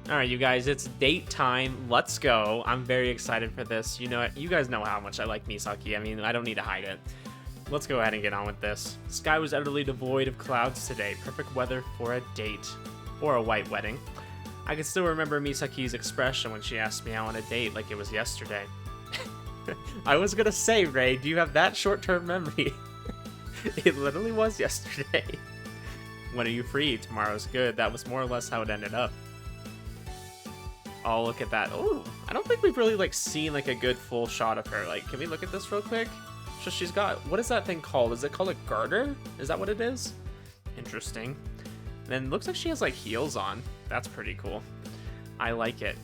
Alright, you guys, it's date time. Let's go. I'm very excited for this. You know what? You guys know how much I like Misaki. I mean, I don't need to hide it. Let's go ahead and get on with this. The sky was utterly devoid of clouds today. Perfect weather for a date. Or a white wedding. I can still remember Misaki's expression when she asked me out on a date like it was yesterday. I was gonna say, Ray, do you have that short-term memory? It literally was yesterday. When are you free? Tomorrow's good. That was more or less how it ended up. Oh, look at that. Oh, I don't think we've really, like, seen, like, a good full shot of her. Like, can we look at this real quick? So she's got, what is that thing called? Is it called a garter? Is that what it is? Interesting. And then it looks like she has, like, heels on. That's pretty cool. I like it.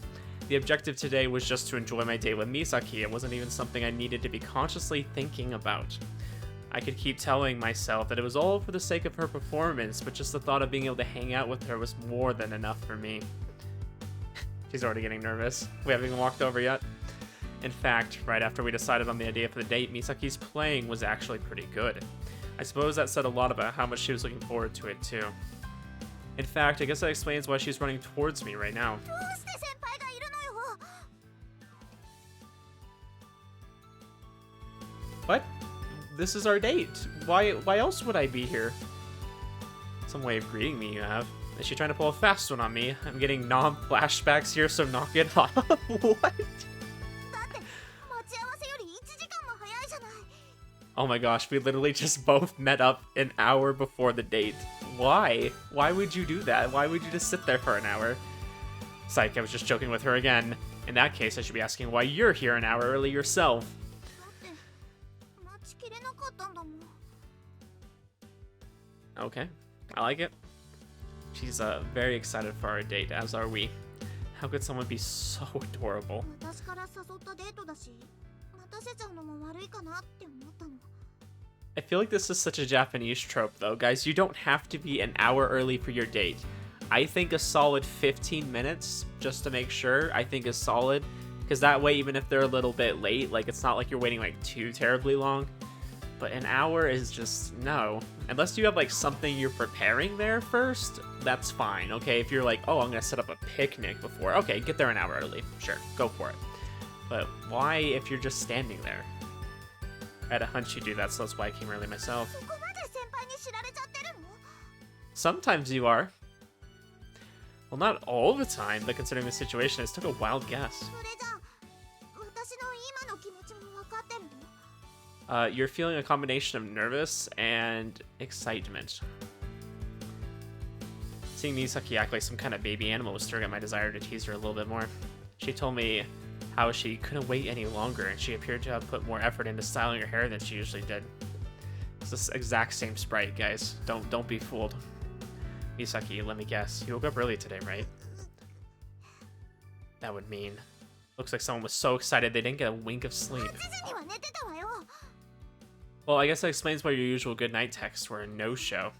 The objective today was just to enjoy my date with Misaki. It wasn't even something I needed to be consciously thinking about. I could keep telling myself that it was all for the sake of her performance, but just the thought of being able to hang out with her was more than enough for me. She's already getting nervous. We haven't even walked over yet. In fact, right after we decided on the idea for the date, Misaki's playing was actually pretty good. I suppose that said a lot about how much she was looking forward to it too. In fact, I guess that explains why she's running towards me right now. What? This is our date. Why else would I be here? Some way of greeting me you have. Is she trying to pull a fast one on me? I'm getting flashbacks here, so knock it off. What? Oh my gosh, we literally just both met up an hour before the date. Why? Why would you do that? Why would you just sit there for an hour? Psych, I was just joking with her again. In that case, I should be asking why you're here an hour early yourself. Okay, I like it. She's very excited for our date, as are we. How could someone be so adorable? I feel like this is such a Japanese trope, though. Guys, you don't have to be an hour early for your date. I think a solid 15 minutes, just to make sure, I think is solid. Because that way, even if they're a little bit late, like, it's not like you're waiting, like, too terribly long. But an hour is just, no. Unless you have, like, something you're preparing there first, that's fine, okay? If you're like, oh, I'm gonna set up a picnic before, okay, get there an hour early. Sure, go for it. But why if you're just standing there? I had a hunch you do that, so that's why I came early myself. Sometimes you are. Well, not all the time, but considering the situation, I just took a wild guess. You're feeling a combination of nervous and excitement. Seeing Misaki act like some kind of baby animal was stirring up my desire to tease her a little bit more. She told me how she couldn't wait any longer, and she appeared to have put more effort into styling her hair than she usually did. It's the exact same sprite, guys. Don't be fooled. Misaki, let me guess. You woke up early today, right? That would mean. Looks like someone was so excited they didn't get a wink of sleep. Well, I guess that explains why your usual goodnight texts were a no-show.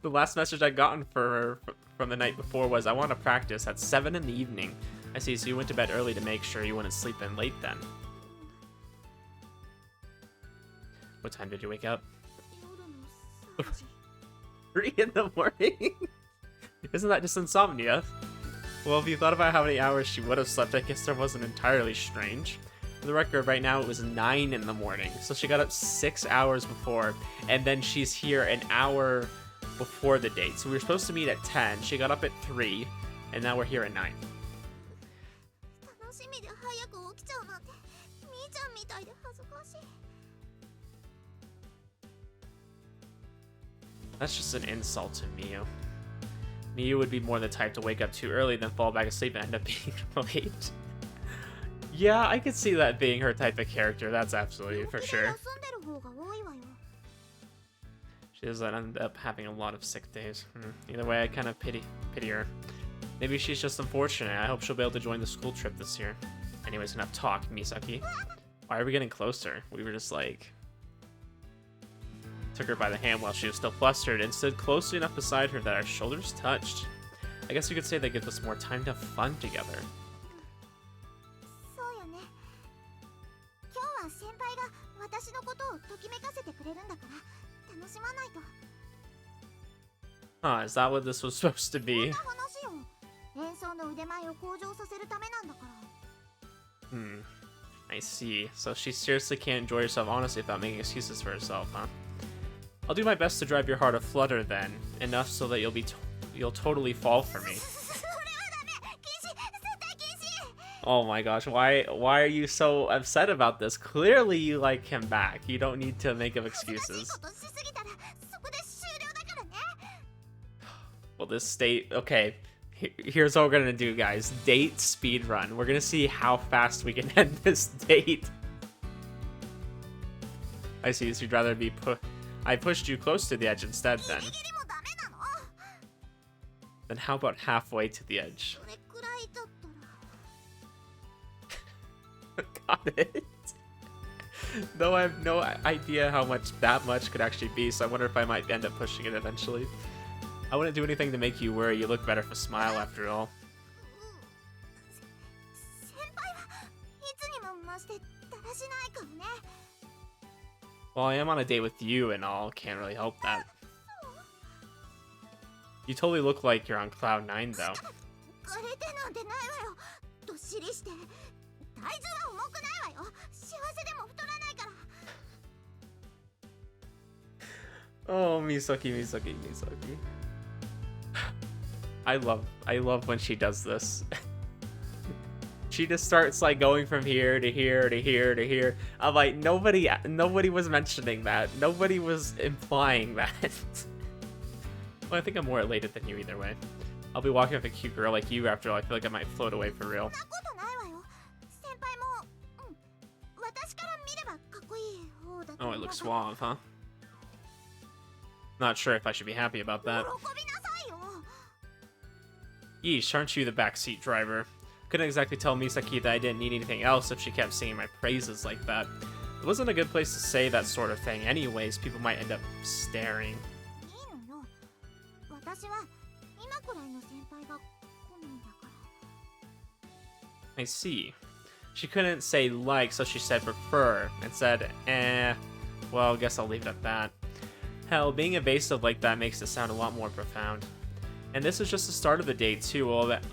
The last message I gotten for her from the night before was, I want to practice at 7 in the evening. I see, so you went to bed early to make sure you wouldn't sleep in late then. What time did you wake up? 3 in the morning? Isn't that just insomnia? Well, if you thought about how many hours she would have slept, I guess that wasn't entirely strange. For the record, right now it was 9 in the morning, so she got up 6 hours before, and then she's here an hour before the date. So we were supposed to meet at 10, she got up at 3, and now we're here at 9. That's just an insult to Miyu. Miyu would be more the type to wake up too early, then fall back asleep and end up being late. Yeah, I could see that being her type of character. That's absolutely for sure. She does end up having a lot of sick days. Either way, I kind of pity her. Maybe she's just unfortunate. I hope she'll be able to join the school trip this year. Anyways, enough talk, Misaki. Why are we getting closer? We were just like... Took her by the hand while she was still flustered and stood closely enough beside her that our shoulders touched. I guess you could say that gives us more time to have fun together. Huh, is that what this was supposed to be? I see. So she seriously can't enjoy herself honestly without making excuses for herself, huh? I'll do my best to drive your heart aflutter then, enough so that you'll totally fall for me. Oh my gosh, why are you so upset about this? Clearly you like him back. You don't need to make up excuses. Well, this state, okay. Here's what we're gonna do, guys. Date speed run. We're gonna see how fast we can end this date. I see, so you'd rather be I pushed you close to the edge instead then. Then how about halfway to the edge? Got it. Though I have no idea how much that much could actually be, so I wonder if I might end up pushing it eventually. I wouldn't do anything to make you worry. You look better with a smile after all. Well, I am on a date with you and all. Can't really help that. You totally look like you're on cloud 9 though. Oh, Misaki. I love when she does this. She just starts like going from here to here to here to here. I'm like, nobody was mentioning that. Nobody was implying that. Well, I think I'm more elated than you either way. I'll be walking with a cute girl like you after all. I feel like I might float away for real. Oh, it looks suave, huh? Not sure if I should be happy about that. Yeesh, aren't you the backseat driver? Couldn't exactly tell Misaki that I didn't need anything else if she kept singing my praises like that. It wasn't a good place to say that sort of thing anyways. People might end up staring. I see. She couldn't say like, so she said prefer, and said, well, I guess I'll leave it at that. Hell, being evasive like that makes it sound a lot more profound. And this is just the start of the date too.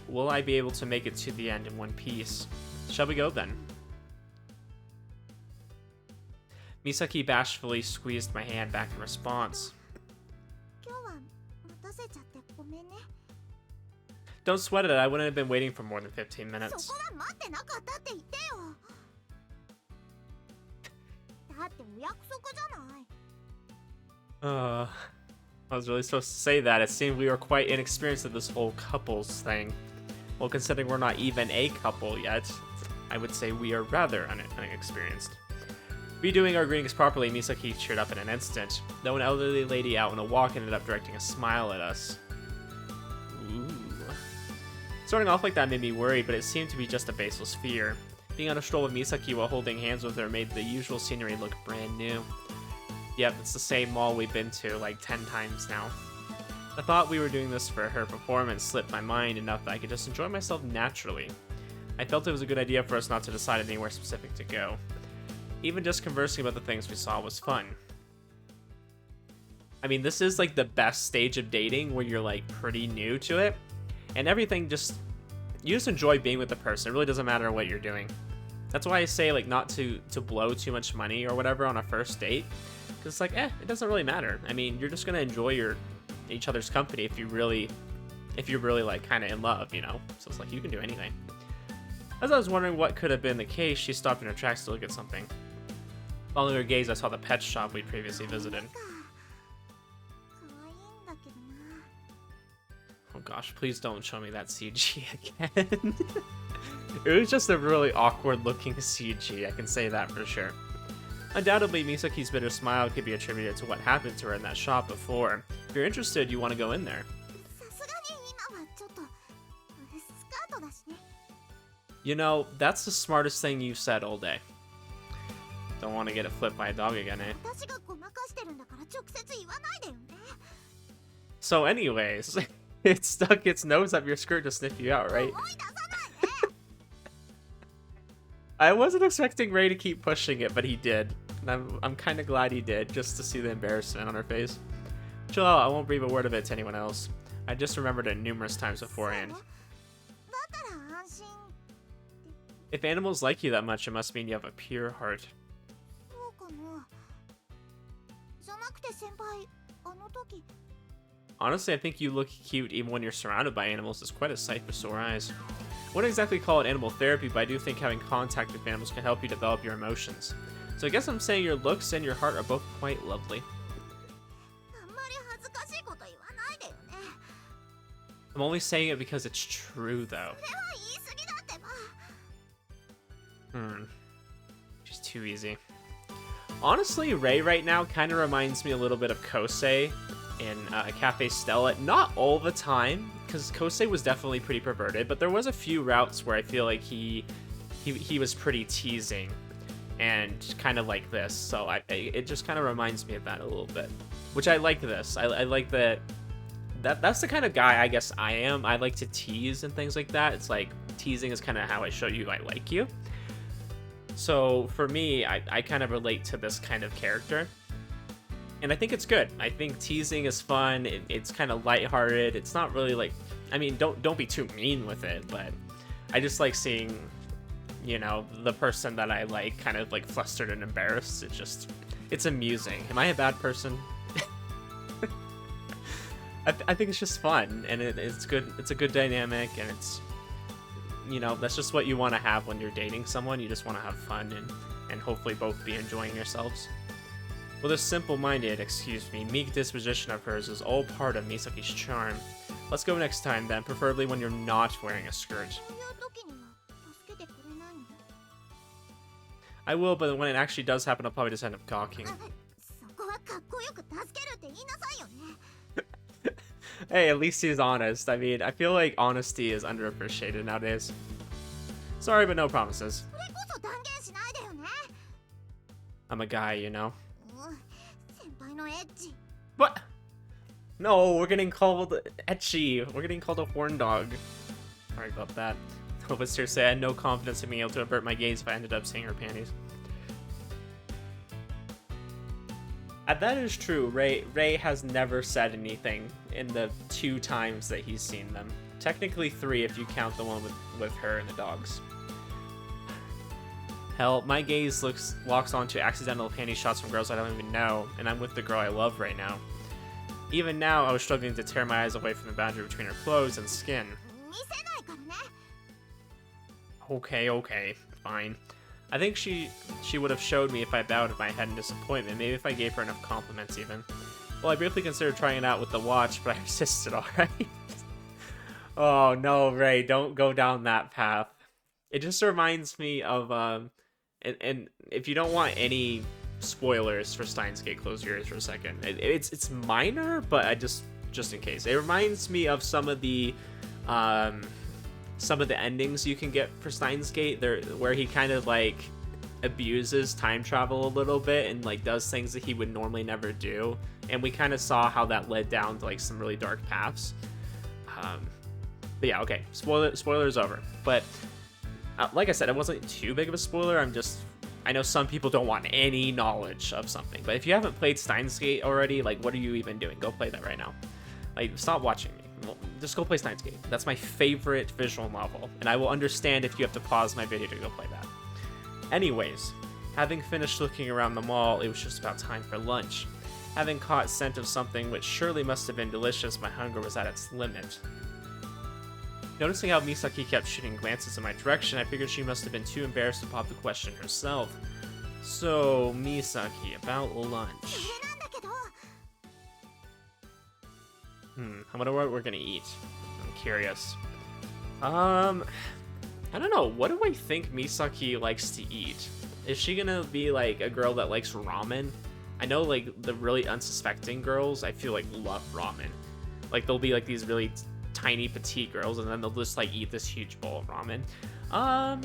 Will I be able to make it to the end in one piece? Shall we go then? Misaki bashfully squeezed my hand back in response. Don't sweat it, I wouldn't have been waiting for more than 15 minutes. I was really supposed to say that. It seemed we were quite inexperienced at this whole couples thing. Well, considering we're not even a couple yet, I would say we are rather inexperienced. Redoing our greetings properly, Misaki cheered up in an instant, though an elderly lady out on a walk ended up directing a smile at us. Ooh. Starting off like that made me worried, but it seemed to be just a baseless fear. Being on a stroll with Misaki while holding hands with her made the usual scenery look brand new. Yep, it's the same mall we've been to like 10 times now. The thought we were doing this for her performance slipped my mind enough that I could just enjoy myself naturally. I felt it was a good idea for us not to decide anywhere specific to go. Even just conversing about the things we saw was fun. I mean, this is like the best stage of dating where you're like pretty new to it. And everything you just enjoy being with the person. It really doesn't matter what you're doing. That's why I say like not to blow too much money or whatever on a first date. Because it's like, it doesn't really matter. I mean, you're just going to enjoy each other's company if you're really like kind of in love, you know? So it's like you can do anything. As I was wondering what could have been the case, she stopped in her tracks to look at something. Following her gaze, I saw the pet shop we'd previously visited. Oh gosh, please don't show me that CG again. It was just a really awkward looking CG, I can say that for sure. Undoubtedly, Misaki's bitter smile could be attributed to what happened to her in that shop before. If you're interested, you want to go in there. You know, that's the smartest thing you've said all day. Don't want to get it flipped by a dog again, eh? So anyways, it stuck its nose up your skirt to sniff you out, right? I wasn't expecting Ray to keep pushing it, but he did. And I'm kind of glad he did, just to see the embarrassment on her face. Chill out, I won't breathe a word of it to anyone else. I just remembered it numerous times beforehand. If animals like you that much, it must mean you have a pure heart. Honestly, I think you look cute even when you're surrounded by animals. It's quite a sight for sore eyes. I wouldn't exactly call it animal therapy, but I do think having contact with animals can help you develop your emotions. So I guess I'm saying your looks and your heart are both quite lovely. I'm only saying it because it's true, though. She's too easy. Honestly, Rei right now kind of reminds me a little bit of Kosei in Cafe Stella. Not all the time, because Kosei was definitely pretty perverted, but there was a few routes where I feel like he was pretty teasing and kind of like this. So it just kind of reminds me of that a little bit, which I like this. I like that. That's the kind of guy I guess I am. I like to tease and things like that. It's like teasing is kind of how I show you I like you. So for me, I kind of relate to this kind of character. And I think it's good. I think teasing is fun. It's kind of lighthearted. It's not really like, I mean, don't be too mean with it, but I just like seeing, you know, the person that I like kind of like flustered and embarrassed. It's amusing. Am I a bad person? I think it's just fun, and it's good. It's a good dynamic, and it's, you know, that's just what you want to have when you're dating someone. You just want to have fun and hopefully both be enjoying yourselves. Well, this simple-minded, meek disposition of hers is all part of Misaki's charm. Let's go next time then, preferably when you're not wearing a skirt. I will, but when it actually does happen, I'll probably just end up gawking. Hey, at least he's honest. I mean, I feel like honesty is underappreciated nowadays. Sorry, but no promises. I'm a guy, you know. What? No, we're getting called ecchi. We're getting called a horn dog. Sorry about that. But seriously, I had no confidence in being able to avert my gaze if I ended up seeing her panties. That is true. Rei has never said anything in the 2 times that he's seen them. Technically 3 if you count the one with her and the dogs. Hell, my gaze locks onto accidental panty shots from girls I don't even know, and I'm with the girl I love right now. Even now, I was struggling to tear my eyes away from the boundary between her clothes and skin. Okay, fine. I think she would have showed me if I bowed my head in disappointment, maybe if I gave her enough compliments even. Well, I briefly considered trying it out with the watch, but I resisted, alright? Oh no, Rei, don't go down that path. It just reminds me of, and if you don't want any spoilers for Steins Gate, close your ears for a second. It's minor, but I just in case. It reminds me of some of the endings you can get for Steins Gate, where he kind of like abuses time travel a little bit and like does things that he would normally never do, and we kind of saw how that led down to like some really dark paths. But yeah, okay, spoilers over. But like I said, it wasn't too big of a spoiler. I know some people don't want any knowledge of something, but if you haven't played Steins Gate already, like, what are you even doing? Go play that right now. Like, stop watching me. Well, just go play Steins Gate. That's my favorite visual novel, and I will understand if you have to pause my video to go play that. Anyways, having finished looking around the mall, it was just about time for lunch. Having caught scent of something which surely must have been delicious, my hunger was at its limit. Noticing how Misaki kept shooting glances in my direction, I figured she must have been too embarrassed to pop the question herself. So, Misaki, about lunch. I wonder what we're gonna eat. I'm curious. I don't know. What do I think Misaki likes to eat? Is she gonna be like a girl that likes ramen? I know like the really unsuspecting girls, I feel like love ramen. Like they'll be like these really tiny petite girls, and then they'll just like eat this huge bowl of ramen. I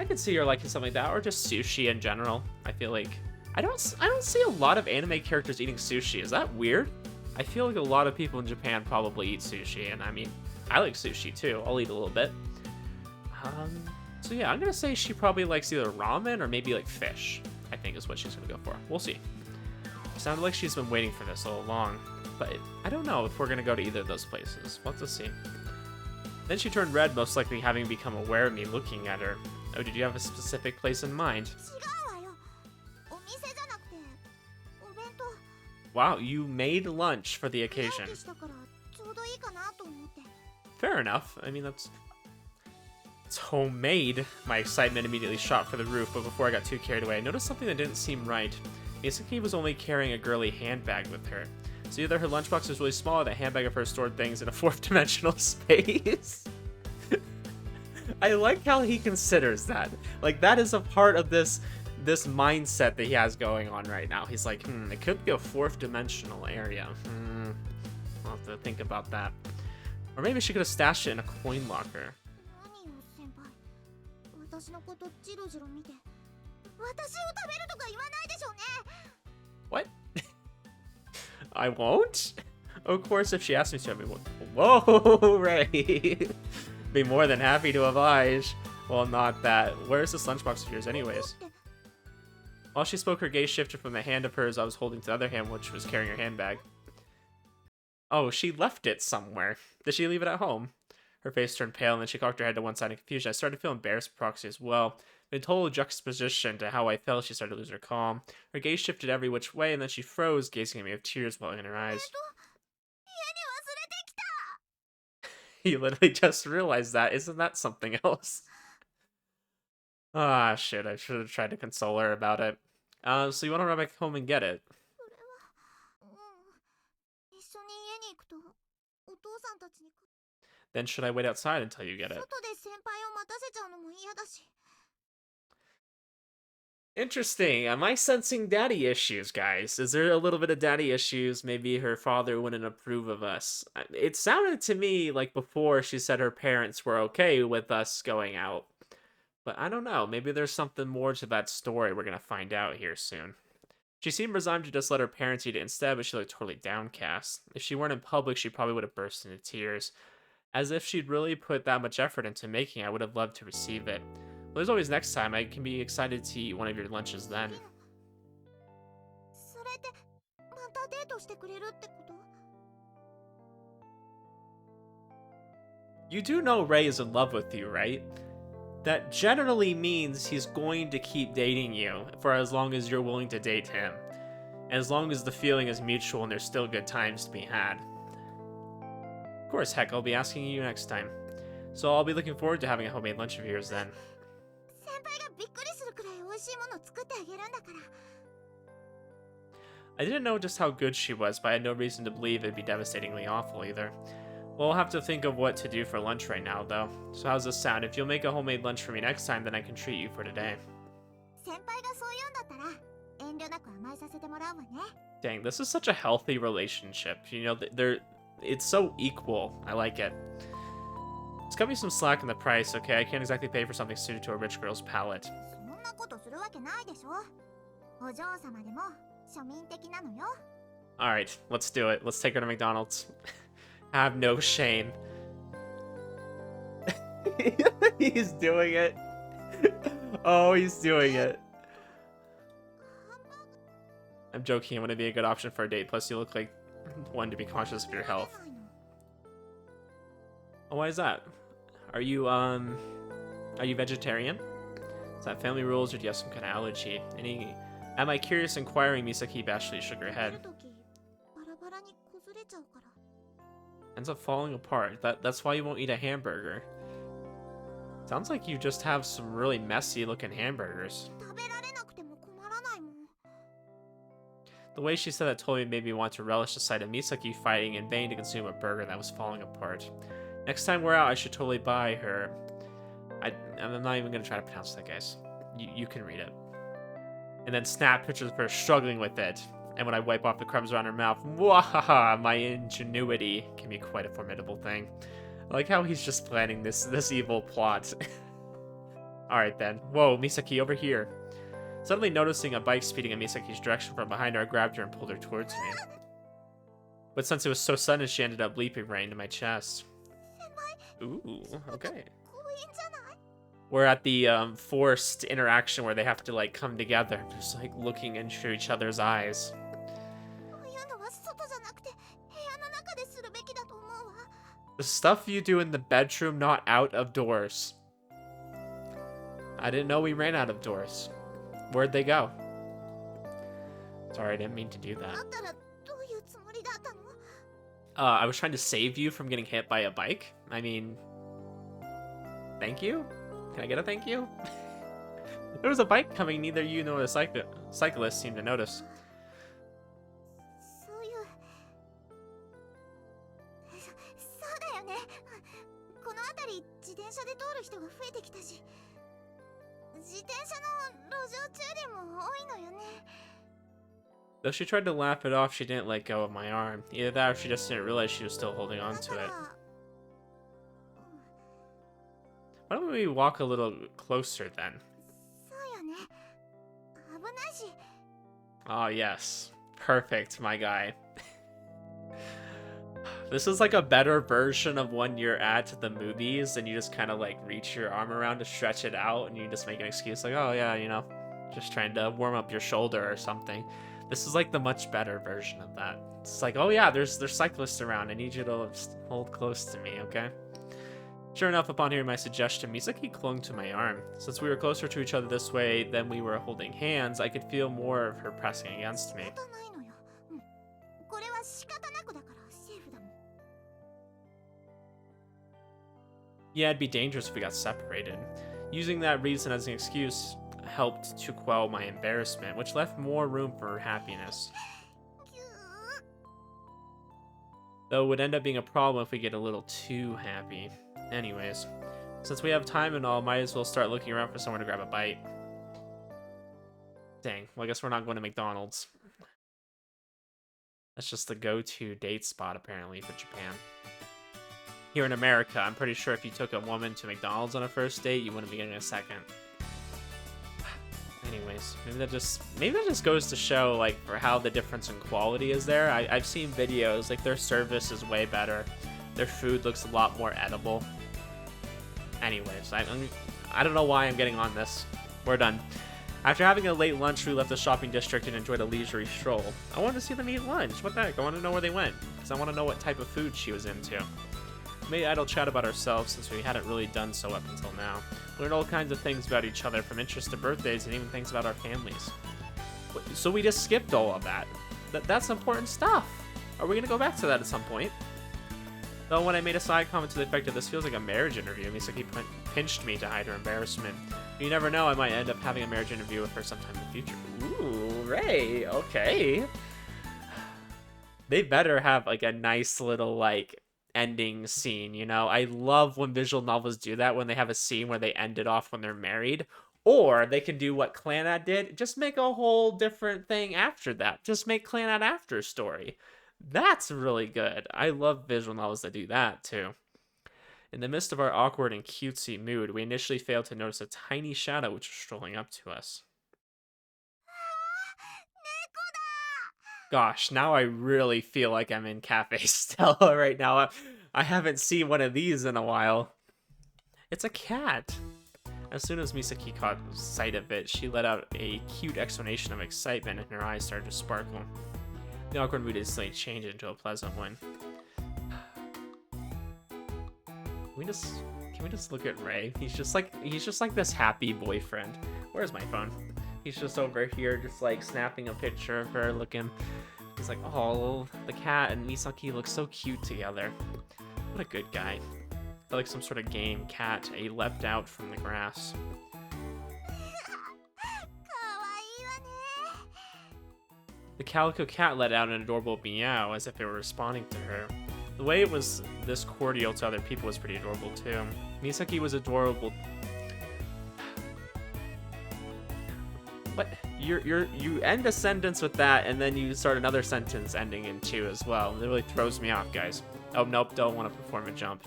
could see her liking something like that, or just sushi in general. I feel like I don't see a lot of anime characters eating sushi. Is that weird? I feel like a lot of people in Japan probably eat sushi, and I mean, I like sushi too. I'll eat a little bit. So yeah, I'm gonna say she probably likes either ramen or maybe like fish, I think is what she's gonna go for. We'll see. It sounded like she's been waiting for this all along, but I don't know if we're gonna go to either of those places. We'll have to see. Then she turned red, most likely having become aware of me looking at her. Oh, did you have a specific place in mind? Wow, you made lunch for the occasion. Fair enough. I mean, it's homemade. My excitement immediately shot for the roof, but before I got too carried away, I noticed something that didn't seem right. Misaki was only carrying a girly handbag with her. So either her lunchbox was really small or the handbag of her stored things in a fourth-dimensional space. I like how he considers that. Like, that is a part of this mindset that he has going on right now. He's like, it could be a fourth-dimensional area. I'll have to think about that. Or maybe she could have stashed it in a coin locker. What? I won't? Of course, if she asks me to, I mean, whoa, Ray. Be more than happy to oblige. Well, not that. Where's this lunchbox of yours anyways? While she spoke, her gaze shifted from the hand of hers I was holding to the other hand, which was carrying her handbag. Oh, she left it somewhere. Did she leave it at home? Her face turned pale, and then she cocked her head to one side in confusion. I started to feel embarrassed for Proxy as well. In total juxtaposition to how I felt, she started to lose her calm. Her gaze shifted every which way, and then she froze, gazing at me with tears welling in her eyes. You literally just realized that. Isn't that something else? Ah, shit. I should have tried to console her about it. So you want to run back home and get it? Then should I wait outside until you get it? Interesting. Am I sensing daddy issues, guys? Is there a little bit of daddy issues? Maybe her father wouldn't approve of us. It sounded to me like before she said her parents were okay with us going out. But I don't know. Maybe there's something more to that story we're going to find out here soon. She seemed resigned to just let her parents eat it instead, but she looked totally downcast. If she weren't in public, she probably would have burst into tears. As if she'd really put that much effort into making it, I would have loved to receive it. Well, there's always next time. I can be excited to eat one of your lunches then. You do know Ray is in love with you, right? That generally means he's going to keep dating you for as long as you're willing to date him. As long as the feeling is mutual and there's still good times to be had. Of course, heck, I'll be asking you next time. So I'll be looking forward to having a homemade lunch of yours then. I didn't know just how good she was, but I had no reason to believe it'd be devastatingly awful either. We'll have to think of what to do for lunch right now, though. So how's this sound? If you'll make a homemade lunch for me next time, then I can treat you for today. Dang, this is such a healthy relationship. You know, it's so equal. I like it. It's got me some slack in the price, okay? I can't exactly pay for something suited to a rich girl's palate. Alright, let's do it. Let's take her to McDonald's. Have no shame. He's doing it. Oh, he's doing it. I'm joking, it wouldn't be a good option for a date, plus you look like one to be conscious of your health. Oh, why is that? Are you vegetarian? Is that family rules, or do you have some kind of allergy? Am I curious inquiring? Misaki bashfully shook her head. Ends up falling apart. That's why you won't eat a hamburger. Sounds like you just have some really messy looking hamburgers. The way she said that totally made me want to relish the sight of Misaki fighting in vain to consume a burger that was falling apart. Next time we're out, I should totally buy her. I'm not even gonna try to pronounce that, guys. You can read it. And then snap pictures of her struggling with it. And when I wipe off the crumbs around her mouth, mwahaha, my ingenuity can be quite a formidable thing. I like how he's just planning this evil plot. Alright then. Whoa, Misaki, over here. Suddenly noticing a bike speeding in Misaki's direction from behind her, I grabbed her and pulled her towards me. But since it was so sudden, she ended up leaping right into my chest. Ooh, okay. We're at the forced interaction where they have to like come together, just like looking into each other's eyes. The stuff you do in the bedroom, not out of doors. I didn't know we ran out of doors. Where'd they go? Sorry, I didn't mean to do that. I was trying to save you from getting hit by a bike. I mean, thank you? Can I get a thank you? There was a bike coming, neither you nor the cyclist seemed to notice. Though she tried to laugh it off, she didn't let go of my arm. Either that or she just didn't realize she was still holding on to it. Why don't we walk a little closer then? Oh yes. Perfect, my guy. This is like a better version of when you're at the movies and you just kind of like reach your arm around to stretch it out and you just make an excuse like, oh yeah, you know, just trying to warm up your shoulder or something. This is like the much better version of that. It's like, oh yeah, there's cyclists around. I need you to hold close to me, okay? Sure enough, upon hearing my suggestion, Misaki clung to my arm. Since we were closer to each other this way than we were holding hands, I could feel more of her pressing against me. Yeah, it'd be dangerous if we got separated. Using that reason as an excuse helped to quell my embarrassment, which left more room for happiness. Though it would end up being a problem if we get a little too happy. Anyways, since we have time and all, might as well start looking around for somewhere to grab a bite. Dang, well I guess we're not going to McDonald's. That's just the go-to date spot apparently for Japan. Here in America, I'm pretty sure if you took a woman to McDonald's on a first date, you wouldn't be getting a second. Anyways, maybe that just goes to show like for how the difference in quality is there. I've seen videos, like their service is way better. Their food looks a lot more edible. Anyways, I don't know why I'm getting on this. We're done. After having a late lunch, we left the shopping district and enjoyed a leisurely stroll. I wanted to see them eat lunch. What the heck? I want to know where they went, because I want to know what type of food she was into. We made idle chat about ourselves since we hadn't really done so up until now. We learned all kinds of things about each other, from interests to birthdays and even things about our families. So we just skipped all of that. That's important stuff. Are we going to go back to that at some point? Though when I made a side comment to the effect of this feels like a marriage interview, Misaki pinched me to hide her embarrassment. You never know, I might end up having a marriage interview with her sometime in the future. Ooh, Ray, okay. They better have like a nice little like ending scene, you know? I love when visual novels do that, when they have a scene where they end it off when they're married. Or they can do what Clannad did, just make a whole different thing after that. Just make Clannad after story. That's really good. I love visual novels that do that, too. In the midst of our awkward and cutesy mood, we initially failed to notice a tiny shadow which was strolling up to us. Gosh, now I really feel like I'm in Cafe Stella right now. I haven't seen one of these in a while. It's a cat. As soon as Misaki caught sight of it, she let out a cute exclamation of excitement and her eyes started to sparkle. The awkward mood instantly changed into a pleasant one. Can we just look at Ray? He's just like this happy boyfriend. Where's my phone? He's just over here just like snapping a picture of her looking. He's like, oh, the cat and Misaki look so cute together. What a good guy. Like some sort of game cat, he leapt out from the grass. The calico cat let out an adorable meow as if it were responding to her. The way it was this cordial to other people was pretty adorable too. Misaki was adorable. What? You end a sentence with that and then you start another sentence ending in two as well. It really throws me off, guys. Oh nope, don't want to perform a jump.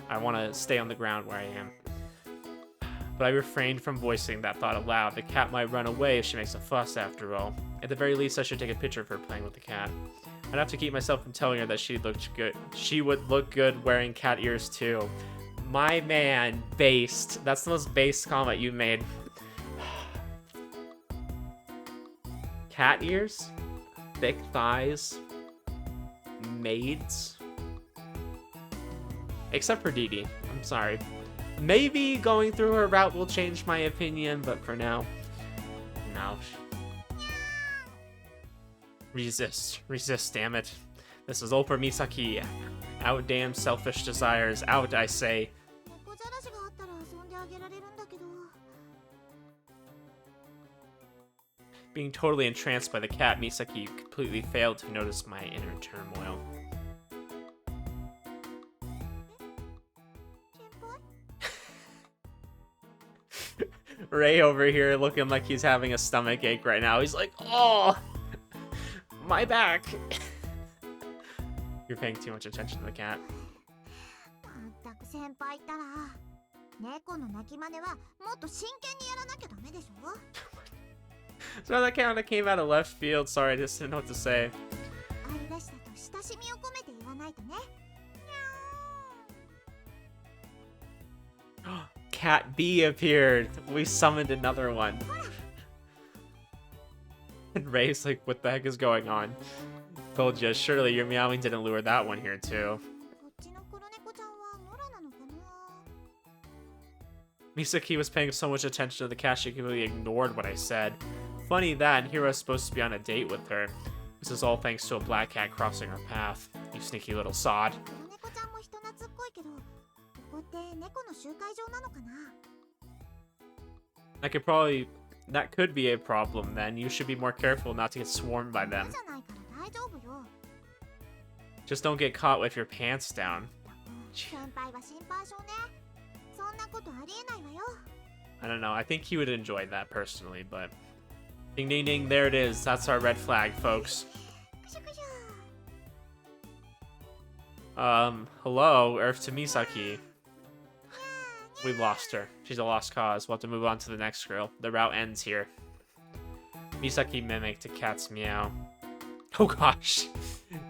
I want to stay on the ground where I am. But I refrained from voicing that thought aloud. The cat might run away if she makes a fuss after all. At the very least, I should take a picture of her playing with the cat. I'd have to keep myself from telling her that she looked good. She would look good wearing cat ears too. My man, based. That's the most based comment you made. Cat ears? Thick thighs? Maids? Except for Dee Dee. I'm sorry. Maybe going through her route will change my opinion, but for now, no. Resist. Resist, damn it. This is all for Misaki. Out damn selfish desires. Out, I say. Being totally entranced by the cat, Misaki completely failed to notice my inner turmoil. Ray over here looking like he's having a stomach ache right now. He's like, oh, my back. You're paying too much attention to the cat. So that kind of came out of left field. Sorry, I just didn't know what to say. Cat B appeared. We summoned another one. And Ray's like, what the heck is going on? Told you, surely your meowing didn't lure that one here too. Misaki was paying so much attention to the cat she completely ignored what I said. Funny that, and here I was supposed to be on a date with her. This is all thanks to a black cat crossing our path. You sneaky little sod. That could be a problem then. You should be more careful not to get swarmed by them. Just don't get caught with your pants down. I don't know, I think he would enjoy that personally, but... Ding ding ding, there it is. That's our red flag, folks. Hello, Earth to Misaki. We've lost her. She's a lost cause. We'll have to move on to the next girl. The route ends here. Misaki mimicked a cat's meow. Oh gosh.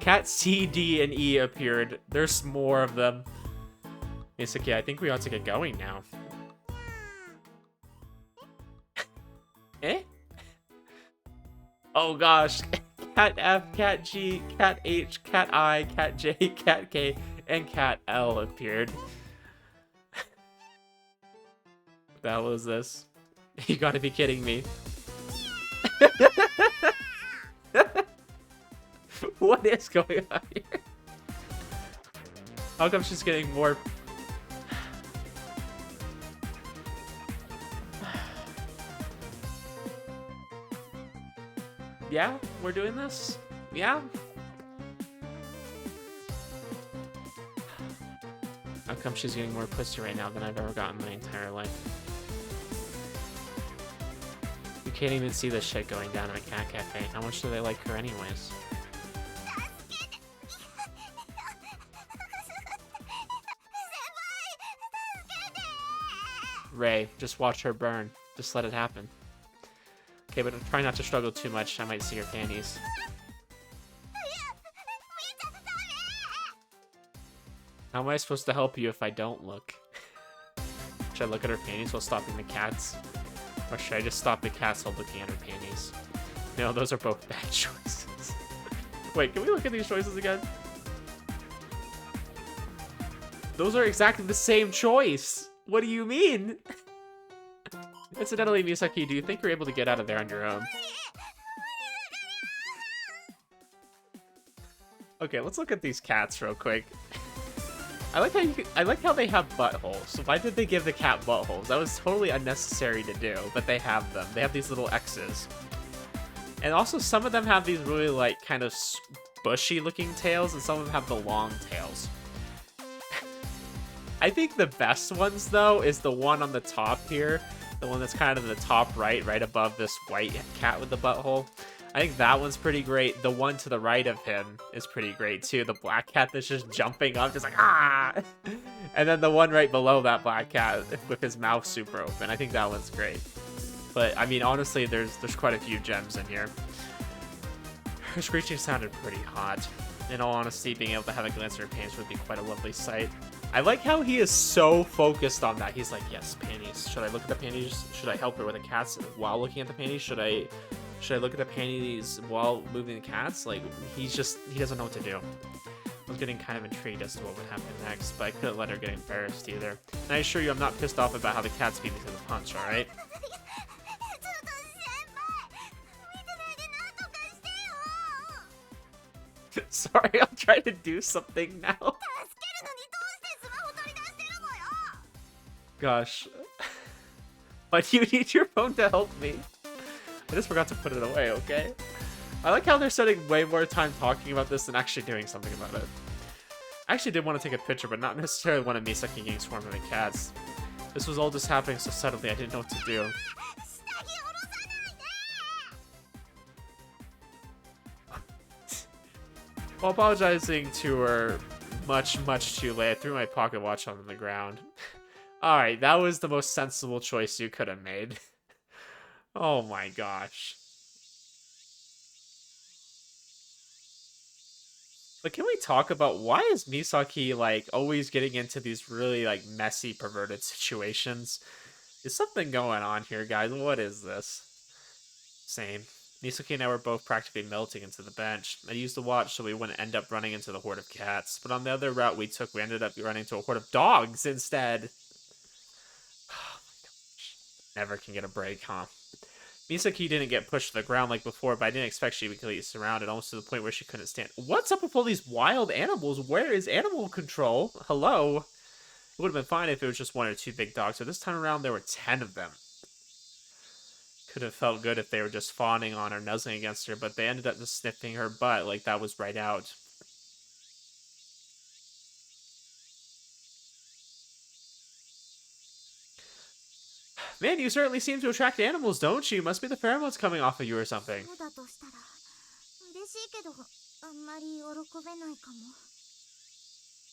Cat C, D, and E appeared. There's more of them. Misaki, I think we ought to get going now. Eh? Oh gosh. Cat F, Cat G, Cat H, Cat I, Cat J, Cat K, and Cat L appeared. What the hell is this? You gotta be kidding me. What is going on here? How come she's getting more... Yeah? We're doing this? Yeah? How come she's getting more pussy right now than I've ever gotten in my entire life? You can't even see this shit going down in a cat cafe. How much do they like her anyways? Ray, just watch her burn. Just let it happen. Okay, but try not to struggle too much. I might see her panties. How am I supposed to help you if I don't look? Should I look at her panties while stopping the cats? Or should I just stop the cats while looking at her panties? No, those are both bad choices. Wait, can we look at these choices again? Those are exactly the same choice! What do you mean? Incidentally, Misaki, do you think you're able to get out of there on your own? Okay, let's look at these cats real quick. I like how they have buttholes. Why did they give the cat buttholes? That was totally unnecessary to do, but they have them. They have these little X's. And also, some of them have these really, like, kind of bushy looking tails, and some of them have the long tails. I think the best ones, though, is the one on the top here. The one that's kind of in the top right above this white cat with the butthole. I think that one's pretty great. The one to the right of him is pretty great, too. The black cat that's just jumping up, just like, ah! And then the one right below that black cat with his mouth super open. I think that one's great. But, I mean, honestly, there's quite a few gems in here. Her screeching sounded pretty hot. In all honesty, being able to have a glance at her panties would be quite a lovely sight. I like how he is so focused on that. He's like, yes, panties. Should I look at the panties? Should I help her with the cats while looking at the panties? Should I look at the panties while moving the cats? Like, he doesn't know what to do. I was getting kind of intrigued as to what would happen next, but I couldn't let her get embarrassed either. And I assure you I'm not pissed off about how the cats beat me to the punch, alright? Sorry, I'll try to do something now. Gosh. Why do you need your phone to help me? I just forgot to put it away, okay? I like how they're spending way more time talking about this than actually doing something about it. I actually did want to take a picture, but not necessarily one of Misaki getting swarmed by cats. This was all just happening so suddenly I didn't know what to do. While apologizing to her much too late, I threw my pocket watch on the ground. Alright, that was the most sensible choice you could have made. Oh my gosh. But can we talk about why is Misaki, like, always getting into these really, like, messy, perverted situations? Is something going on here, guys? What is this? Same. Misaki and I were both practically melting into the bench. I used the watch so we wouldn't end up running into the horde of cats. But on the other route we took, we ended up running into a horde of dogs instead. Oh my gosh. Never can get a break, huh? Misaki didn't get pushed to the ground like before, but I didn't expect she would get surrounded, almost to the point where she couldn't stand. What's up with all these wild animals? Where is animal control? Hello? It would have been fine if it was just 1 or 2 big dogs, but this time around there were 10 of them. Could have felt good if they were just fawning on her, nuzzling against her, but they ended up just sniffing her butt like that was right out. Man, you certainly seem to attract animals, don't you? Must be the pheromones coming off of you or something.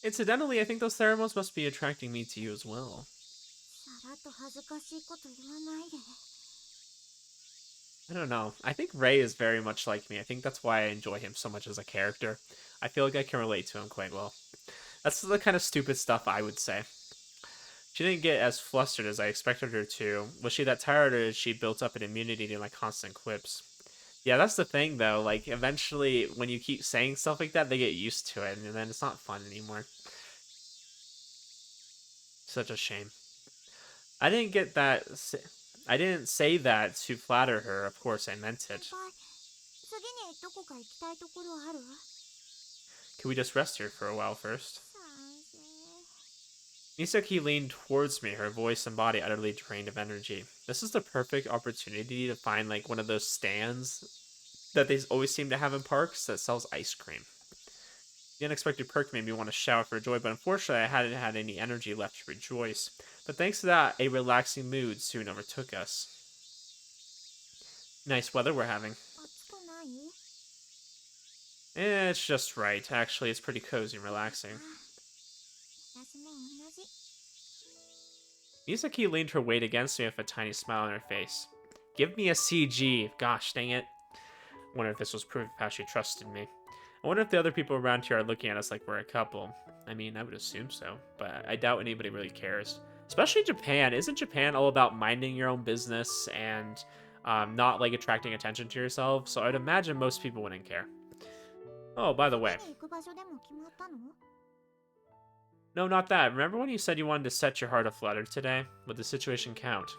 Incidentally, I think those pheromones must be attracting me to you as well. I don't know. I think Ray is very much like me. I think that's why I enjoy him so much as a character. I feel like I can relate to him quite well. That's the kind of stupid stuff I would say. She didn't get as flustered as I expected her to. Was she that tired, or did she built up an immunity to my constant quips? Yeah, that's the thing, though. Like, eventually, when you keep saying stuff like that, they get used to it, and then it's not fun anymore. Such a shame. I didn't get that... I didn't say that to flatter her. Of course, I meant it. Can we just rest here for a while first? Misaki leaned towards me, her voice and body utterly drained of energy. This is the perfect opportunity to find, like, one of those stands that they always seem to have in parks that sells ice cream. The unexpected perk made me want to shout for joy, but unfortunately I hadn't had any energy left to rejoice. But thanks to that, a relaxing mood soon overtook us. Nice weather we're having. It's just right. Actually, it's pretty cozy and relaxing. Misaki leaned her weight against me with a tiny smile on her face. Give me a CG. Gosh, dang it. I wonder if this was proof of how she trusted me. I wonder if the other people around here are looking at us like we're a couple. I mean, I would assume so, but I doubt anybody really cares. Especially Japan. Isn't Japan all about minding your own business and not, like, attracting attention to yourself? So I'd imagine most people wouldn't care. Oh, by the way. No, not that. Remember when you said you wanted to set your heart aflutter today? Would the situation count?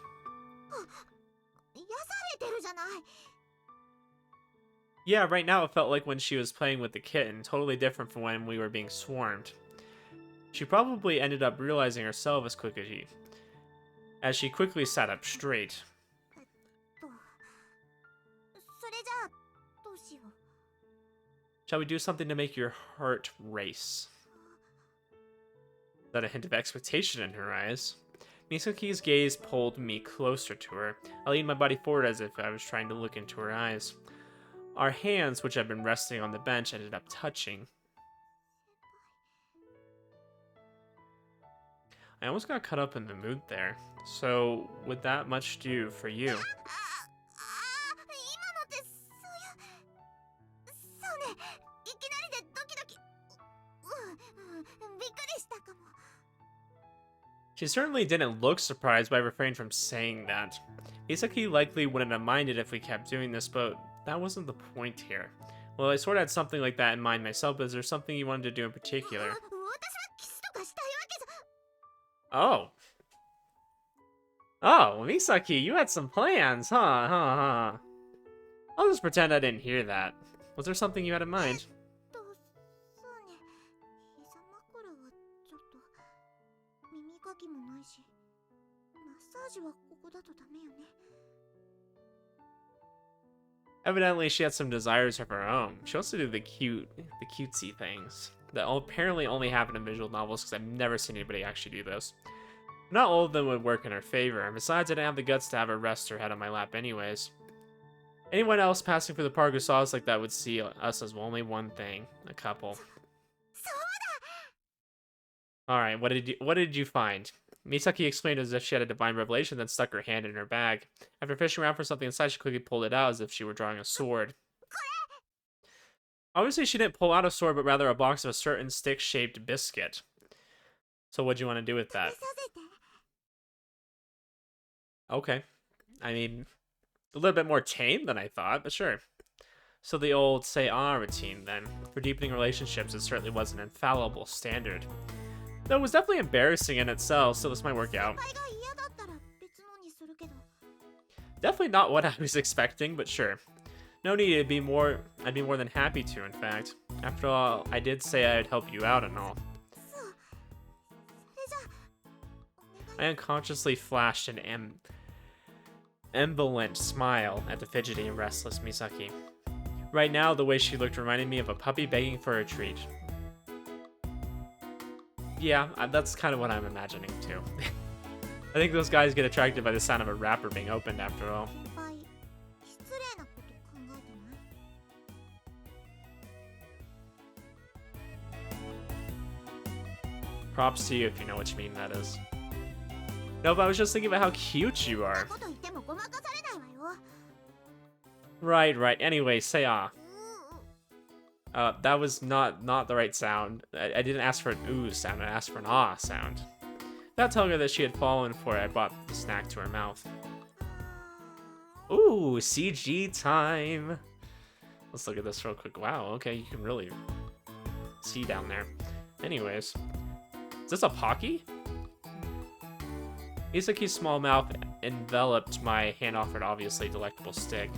Yeah, right now it felt like when she was playing with the kitten, totally different from when we were being swarmed. She probably ended up realizing herself as she quickly sat up straight. Shall we do something to make your heart race? Is that a hint of expectation in her eyes? Misaki's gaze pulled me closer to her. I leaned my body forward as if I was trying to look into her eyes. Our hands, which had been resting on the bench, ended up touching. I almost got caught up in the mood there. So, would that much do for you? She certainly didn't look surprised, but I refrained from saying that. Misaki likely wouldn't have minded if we kept doing this, but that wasn't the point here. Well, I sort of had something like that in mind myself, but is there something you wanted to do in particular? Oh. Oh, Misaki, you had some plans, huh? I'll just pretend I didn't hear that. Was there something you had in mind? Evidently, she had some desires of her own. She wants to do the cutesy things that apparently only happen in visual novels, because I've never seen anybody actually do this. Not all of them would work in her favor, and besides, I didn't have the guts to have her rest her head on my lap anyways. Anyone else passing through the park who saw us like that would see us as only one thing: a couple. Alright, what did you find? Misaki explained as if she had a divine revelation, then stuck her hand in her bag. After fishing around for something inside, she quickly pulled it out as if she were drawing a sword. Obviously, she didn't pull out a sword, but rather a box of a certain stick-shaped biscuit. So what'd you want to do with that? Okay. I mean, a little bit more tame than I thought, but sure. So the old say-ah routine, then. For deepening relationships, it certainly was an infallible standard. Though it was definitely embarrassing in itself, so this might work out. Definitely not what I was expecting, but sure. No need, I'd be more than happy to, in fact. After all, I did say I'd help you out and all. I unconsciously flashed an ambivalent smile at the fidgety and restless Misaki. Right now, the way she looked reminded me of a puppy begging for a treat. Yeah, that's kind of what I'm imagining, too. I think those guys get attracted by the sound of a wrapper being opened, after all. Props to you if you know which meme that is. No, but I was just thinking about how cute you are. Right. Anyway, say ah. That was not the right sound. I didn't ask for an ooh sound, I asked for an ah sound. Without telling her that she had fallen for it, I brought the snack to her mouth. Ooh, CG time! Let's look at this real quick. Wow, okay, you can really see down there. Anyways, is this a Pocky? Misaki's small mouth enveloped my hand-offered obviously delectable stick.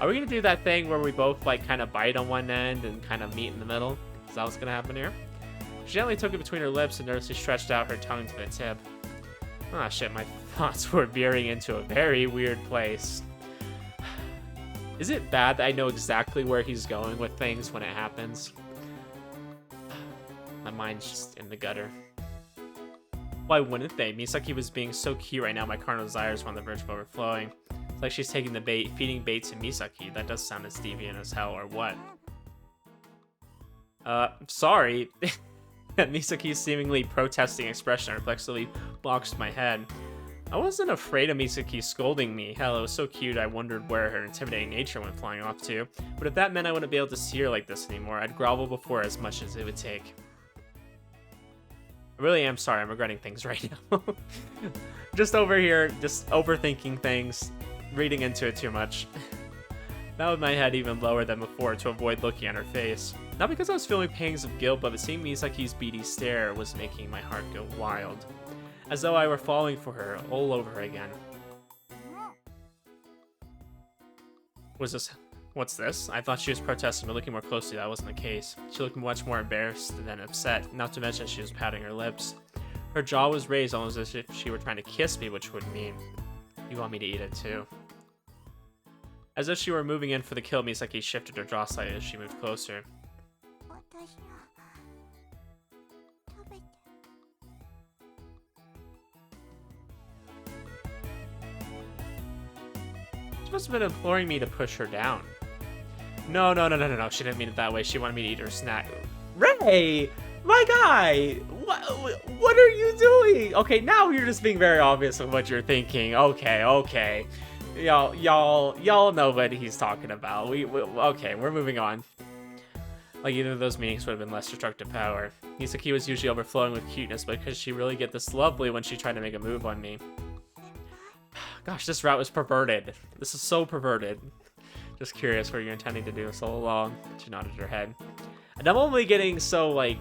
Are we gonna do that thing where we both like kind of bite on one end and kind of meet in the middle? Is that what's gonna happen here? She gently took it between her lips and nervously stretched out her tongue to the tip. Ah, shit, my thoughts were veering into a very weird place. Is it bad that I know exactly where he's going with things when it happens? My mind's just in the gutter. Why wouldn't they? Misaki was being so cute right now, my carnal desires were on the verge of overflowing. It's like she's taking the bait, feeding bait to Misaki. That does sound as deviant as hell, or what? Sorry. Misaki's seemingly protesting expression reflexively boxed my head. I wasn't afraid of Misaki scolding me. Hell, it was so cute I wondered where her intimidating nature went flying off to. But if that meant I wouldn't be able to see her like this anymore, I'd grovel before her as much as it would take. I really am sorry, I'm regretting things right now. Just over here, just overthinking things, reading into it too much. Bowed my head even lower than before to avoid looking at her face. Not because I was feeling pangs of guilt, but seeing Misaki's beady stare was making my heart go wild. As though I were falling for her all over again. What's this? I thought she was protesting, but looking more closely, that wasn't the case. She looked much more embarrassed than upset, not to mention she was pouting her lips. Her jaw was raised almost as if she were trying to kiss me, which would mean, you want me to eat it too. As if she were moving in for the kill, Misaki shifted her jaw slightly as she moved closer. She must have been imploring me to push her down. No, she didn't mean it that way. She wanted me to eat her snack. Ray! My guy! What are you doing? Okay, now you're just being very obvious with what you're thinking. Okay. Y'all know what he's talking about. Okay, we're moving on. Like either of those meetings would have been less destructive power. Misaki was usually overflowing with cuteness, but could she really get this lovely when she tried to make a move on me? Gosh, this route is perverted. This is so perverted. Just curious what you're intending to do this all along. She nodded her head. And I'm only getting so, like,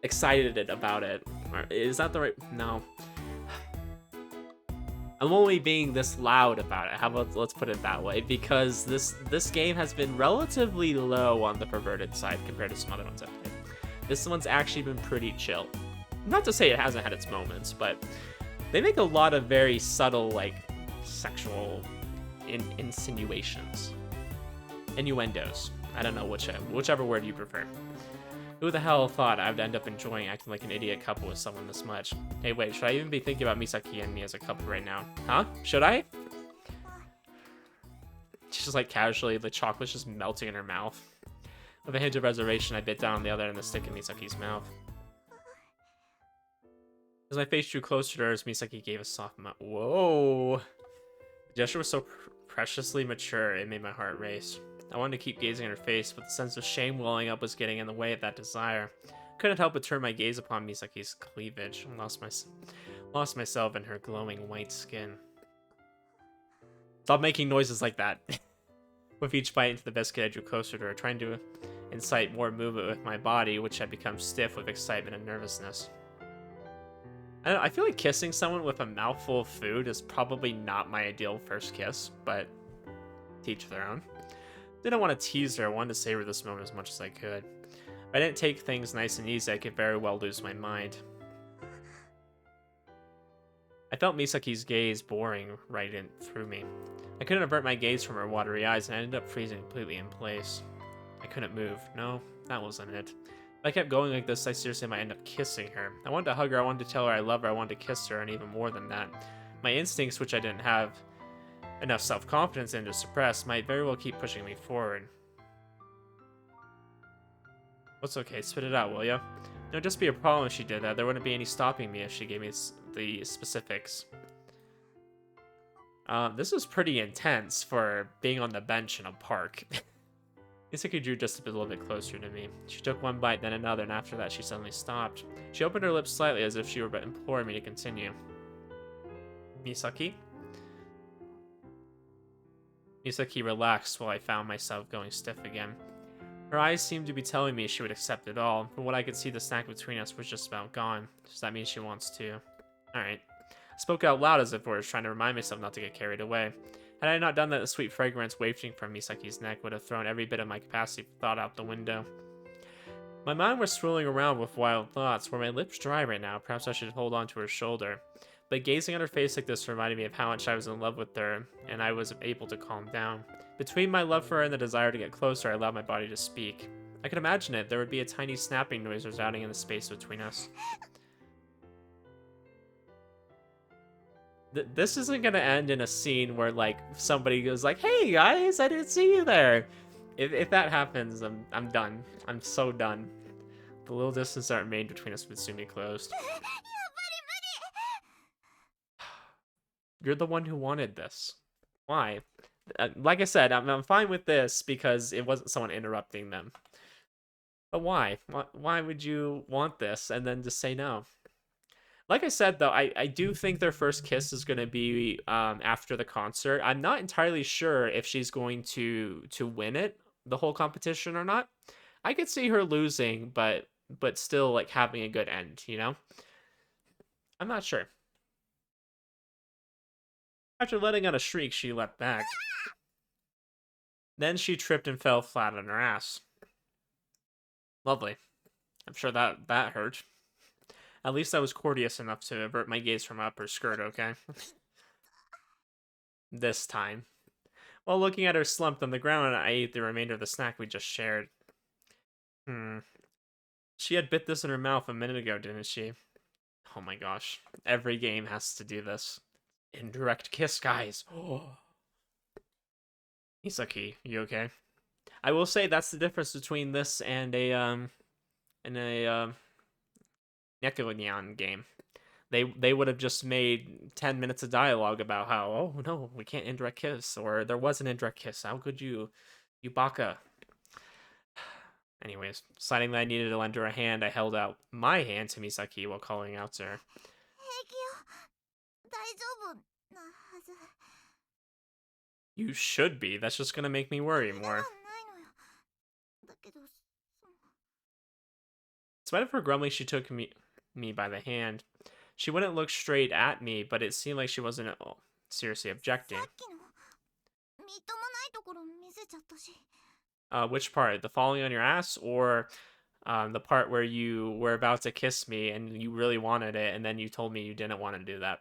excited about it. Is that the right... No. I'm only being this loud about it. How about let's put it that way? Because this game has been relatively low on the perverted side compared to some other ones I've played. This one's actually been pretty chill. Not to say it hasn't had its moments, but they make a lot of very subtle, like, sexual insinuations. Innuendos. I don't know whichever word you prefer. Who the hell thought I would end up enjoying acting like an idiot couple with someone this much? Hey, wait, should I even be thinking about Misaki and me as a couple right now? Huh? Should I? She's just like casually, the chocolate's just melting in her mouth. With a hint of reservation, I bit down on the other end of the stick in Misaki's mouth. As my face drew closer to hers, Misaki gave a soft whoa. The gesture was so preciously mature, it made my heart race. I wanted to keep gazing at her face, but the sense of shame welling up was getting in the way of that desire. I couldn't help but turn my gaze upon Misaki's cleavage and lost myself in her glowing white skin. Stop making noises like that. With each bite into the biscuit, I drew closer to her, trying to incite more movement with my body, which had become stiff with excitement and nervousness. I feel like kissing someone with a mouthful of food is probably not my ideal first kiss, but teach their own. Didn't want to tease her, I wanted to savor this moment as much as I could. If I didn't take things nice and easy, I could very well lose my mind. I felt Misaki's gaze boring right in through me. I couldn't avert my gaze from her watery eyes, and I ended up freezing completely in place. I couldn't move. No, that wasn't it. If I kept going like this, I seriously might end up kissing her. I wanted to hug her, I wanted to tell her I love her, I wanted to kiss her, and even more than that. My instincts, which I didn't have enough self-confidence in to suppress, might very well keep pushing me forward. What's okay? Spit it out, will ya? It would just be a problem if she did that. There wouldn't be any stopping me if she gave me the specifics. This is pretty intense for being on the bench in a park. Misaki drew just a little bit closer to me. She took one bite, then another, and after that she suddenly stopped. She opened her lips slightly as if she were imploring me to continue. Misaki? Misaki relaxed while I found myself going stiff again. Her eyes seemed to be telling me she would accept it all. From what I could see, the snack between us was just about gone. Does that mean she wants to? Alright. I spoke out loud as if I was trying to remind myself not to get carried away. Had I not done that, the sweet fragrance wafting from Misaki's neck would have thrown every bit of my capacity for thought out the window. My mind was swirling around with wild thoughts. Were my lips dry right now? Perhaps I should hold on to her shoulder. But gazing at her face like this reminded me of how much I was in love with her, and I was able to calm down. Between my love for her and the desire to get closer, I allowed my body to speak. I could imagine it. There would be a tiny snapping noise resounding in the space between us. This isn't gonna end in a scene where, like, somebody goes like, "Hey guys, I didn't see you there." If that happens, I'm done. I'm so done. The little distance that remained between us would soon be closed. You're the one who wanted this. Why? Like I said, I'm fine with this because it wasn't someone interrupting them. But why? Why would you want this and then just say no? Like I said, though, I do think their first kiss is going to be after the concert. I'm not entirely sure if she's going to win it, the whole competition, or not. I could see her losing, but still, like, having a good end, you know? I'm not sure. After letting out a shriek, she leapt back. Then she tripped and fell flat on her ass. Lovely. I'm sure that hurt. At least I was courteous enough to avert my gaze from up her skirt, okay? This time. While looking at her slumped on the ground, I ate the remainder of the snack we just shared. She had bit this in her mouth a minute ago, didn't she? Oh my gosh. Every game has to do this. Indirect kiss, guys. Misaki, you okay? I will say that's the difference between this and a Nekonyan game. They would have just made 10 minutes of dialogue about how, oh no, we can't indirect kiss, or there was an indirect kiss. How could you baka? Anyways, deciding that I needed to lend her a hand, I held out my hand to Misaki while calling out to her. You should be. That's just gonna make me worry more. In spite of her grumbling, she took me by the hand. She wouldn't look straight at me, but it seemed like she wasn't seriously objecting. Which part? The falling on your ass, or the part where you were about to kiss me and you really wanted it, and then you told me you didn't want to do that?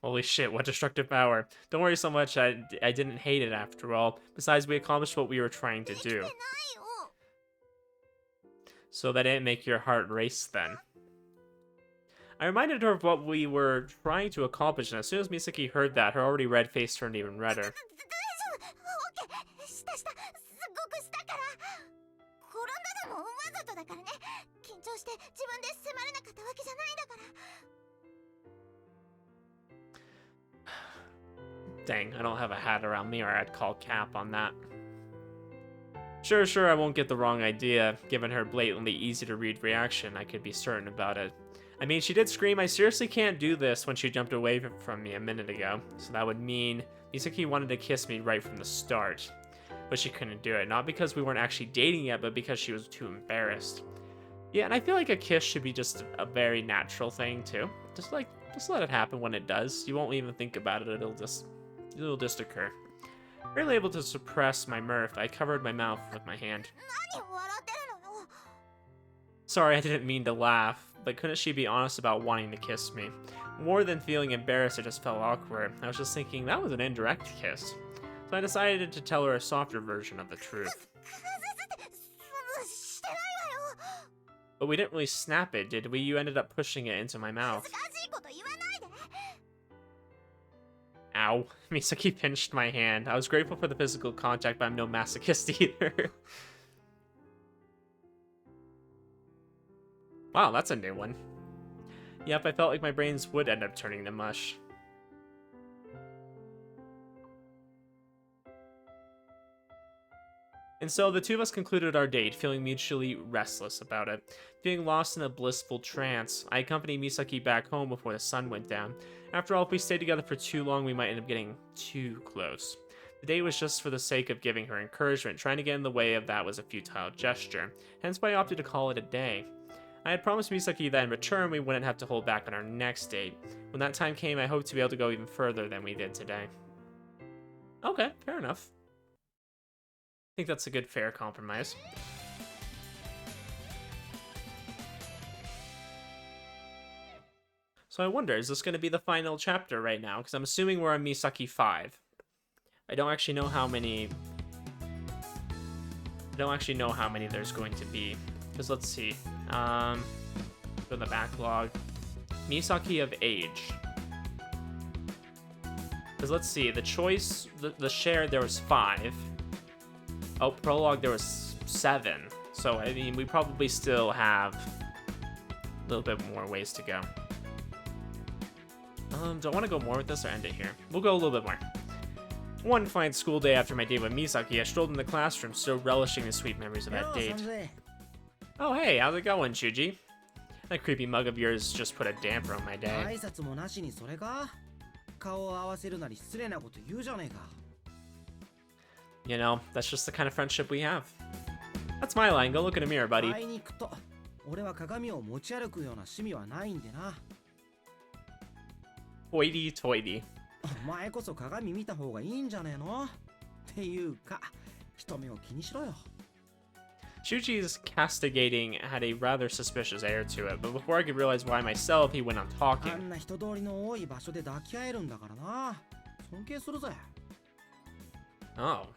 Holy shit, what destructive power. Don't worry so much, I didn't hate it after all. Besides, we accomplished what we were trying to do. So that didn't make your heart race then. I reminded her of what we were trying to accomplish, and as soon as Misaki heard that, her already red face turned even redder. Dang, I don't have a hat around me, or I'd call cap on that. Sure, I won't get the wrong idea. Given her blatantly easy-to-read reaction, I could be certain about it. I mean, she did scream, "I seriously can't do this," when she jumped away from me a minute ago. So that would mean Misaki wanted to kiss me right from the start. But she couldn't do it. Not because we weren't actually dating yet, but because she was too embarrassed. Yeah, and I feel like a kiss should be just a very natural thing, too. Just let it happen when it does. You won't even think about it. It'll just occur. Barely able to suppress my mirth, I covered my mouth with my hand. Sorry, I didn't mean to laugh, but couldn't she be honest about wanting to kiss me? More than feeling embarrassed, it just felt awkward. I was just thinking that was an indirect kiss. So I decided to tell her a softer version of the truth. But we didn't really snap it, did we? You ended up pushing it into my mouth. Ow. Misaki pinched my hand. I was grateful for the physical contact, but I'm no masochist either. Wow, that's a new one. Yep, I felt like my brains would end up turning to mush. And so the two of us concluded our date, feeling mutually restless about it. Feeling lost in a blissful trance, I accompanied Misaki back home before the sun went down. After all, if we stayed together for too long, we might end up getting too close. The date was just for the sake of giving her encouragement. Trying to get in the way of that was a futile gesture, hence why I opted to call it a day. I had promised Misaki that in return we wouldn't have to hold back on our next date. When that time came, I hoped to be able to go even further than we did today. Okay, fair enough. I think that's a good, fair compromise. So I wonder, is this going to be the final chapter right now? Because I'm assuming we're on Misaki 5. I don't actually know how many there's going to be. Because let's see. Go to the backlog. Misaki of age. Because let's see, the choice, the share, there was 5. Oh, prologue, there was 7. So, I mean, we probably still have a little bit more ways to go. Do I want to go more with this or end it here? We'll go a little bit more. One fine school day after my date with Misaki, I strolled in the classroom, still relishing the sweet memories of that date. Oh, hey, how's it going, Shuji? That creepy mug of yours just put a damper on my day. You know, that's just the kind of friendship we have. That's my line. Go look in a mirror, buddy. Hoity-toity. Shuji's castigating had a rather suspicious air to it, but before I could realize why myself, he went on talking. Oh.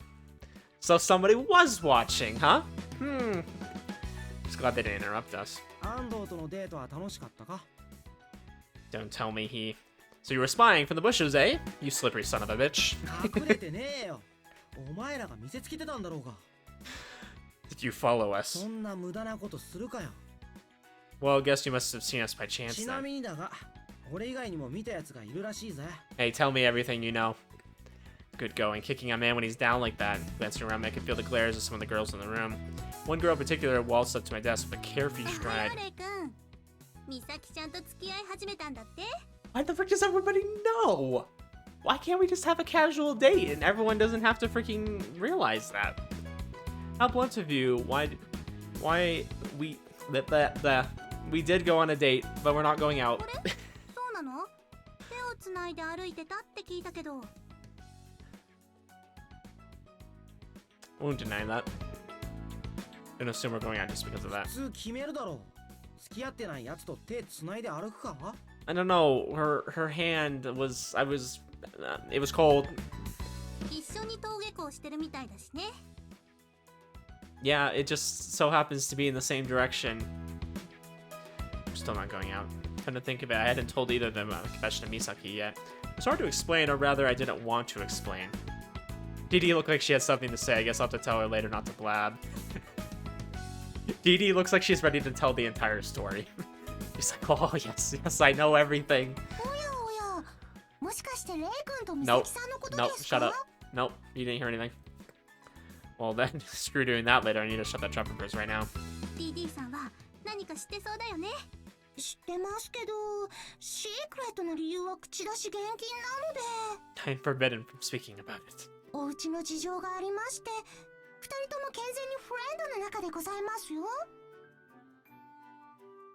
So somebody was watching, huh? Just glad they didn't interrupt us. Don't tell me he... So you were spying from the bushes, eh? You slippery son of a bitch. Did you follow us? Well, I guess you must have seen us by chance then. Hey, tell me everything you know. Good going. Kicking a man when he's down like that. Glancing around, I could feel the glares of some of the girls in the room. One girl in particular waltzed up to my desk with a carefree stride. Why the frick does everybody know? Why can't we just have a casual date and everyone doesn't have to freaking realize that? How blunt of you, why we did go on a date, but we're not going out. I won't deny that. I don't assume we're going out just because of that. I don't know, her hand was, it was cold. Yeah, it just so happens to be in the same direction. I'm still not going out. Come to think of it, I hadn't told either of them about the confession of Misaki yet. It's hard to explain, or rather, I didn't want to explain. Dee looked like she had something to say. I guess I'll have to tell her later not to blab. Dee looks like she's ready to tell the entire story. She's like, oh, yes, I know everything. Nope, shut up. Nope, you didn't hear anything. Well then, screw doing that later. I need to shut that trap of hers right now. I'm forbidden from speaking about it.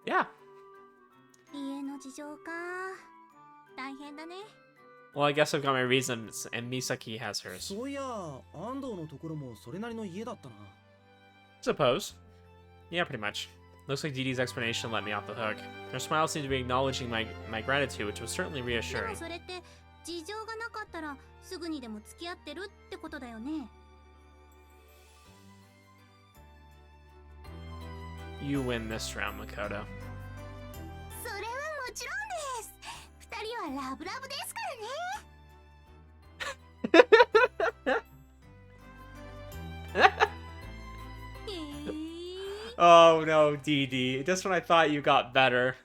Yeah. Well, I guess I've got my reasons, and Misaki has hers. Suppose. Yeah, pretty much. Looks like Dee Dee's explanation let me off the hook. Her smile seemed to be acknowledging my gratitude, which was certainly reassuring. You win this round, Makoto. Oh no, Dee Dee. Just when I thought you got better.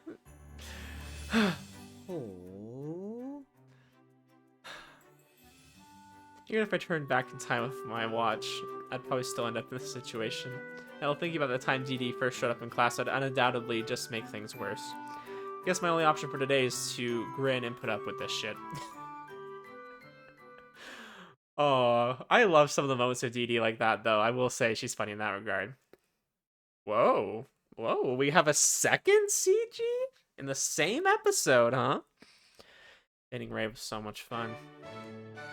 Even if I turned back in time with my watch, I'd probably still end up in this situation. Now, thinking about the time Dee Dee first showed up in class would undoubtedly just make things worse. I guess my only option for today is to grin and put up with this shit. Oh, I love some of the moments of Dee Dee like that, though. I will say she's funny in that regard. Whoa. Whoa, we have a second CG? In the same episode, huh? Dating Ray was so much fun.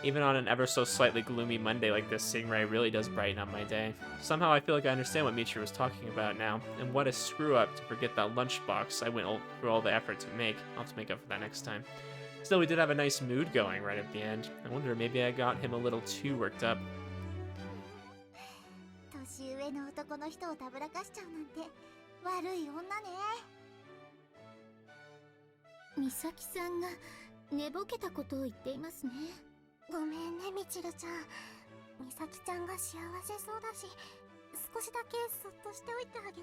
Even on an ever so slightly gloomy Monday like this, seeing Ray really does brighten up my day. Somehow I feel like I understand what Mitru was talking about now, and what a screw-up to forget that lunchbox I went through all the effort to make. I'll have to make up for that next time. Still, we did have a nice mood going right at the end. I wonder, maybe I got him a little too worked up. Misaki-sanが寝ぼけたことを言っていますね。ごめんね、みちるちゃん。美咲ちゃんが幸せそうだし、少しだけそっとしておいてあげて。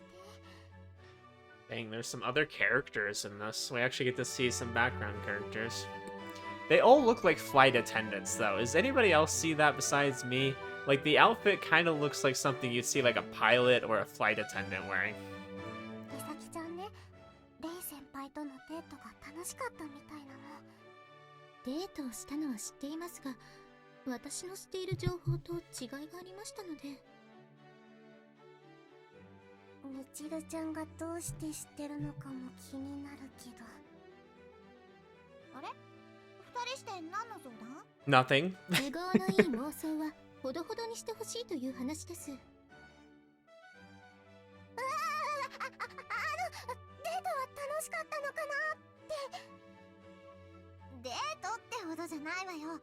Dang, there's some other characters in this. We actually get to see some background characters. They all look like flight attendants, though. Does anybody else see that besides me? Like, the outfit kind of looks like something you'd see like a pilot or a flight attendant wearing. 美咲ちゃんね、レイ先輩とのデートが楽しかったみたいなの。デートをしたのは知っていますが、私の知っている情報と違いがありましたので。みちるちゃんがどうして知ってるのかも気になるけど。あれ？二人して何の相談？ Nothing. 都合のいい妄想はほどほどにしてほしいという話です。デートは楽しかったのかなって。デートってほどじゃないわよ。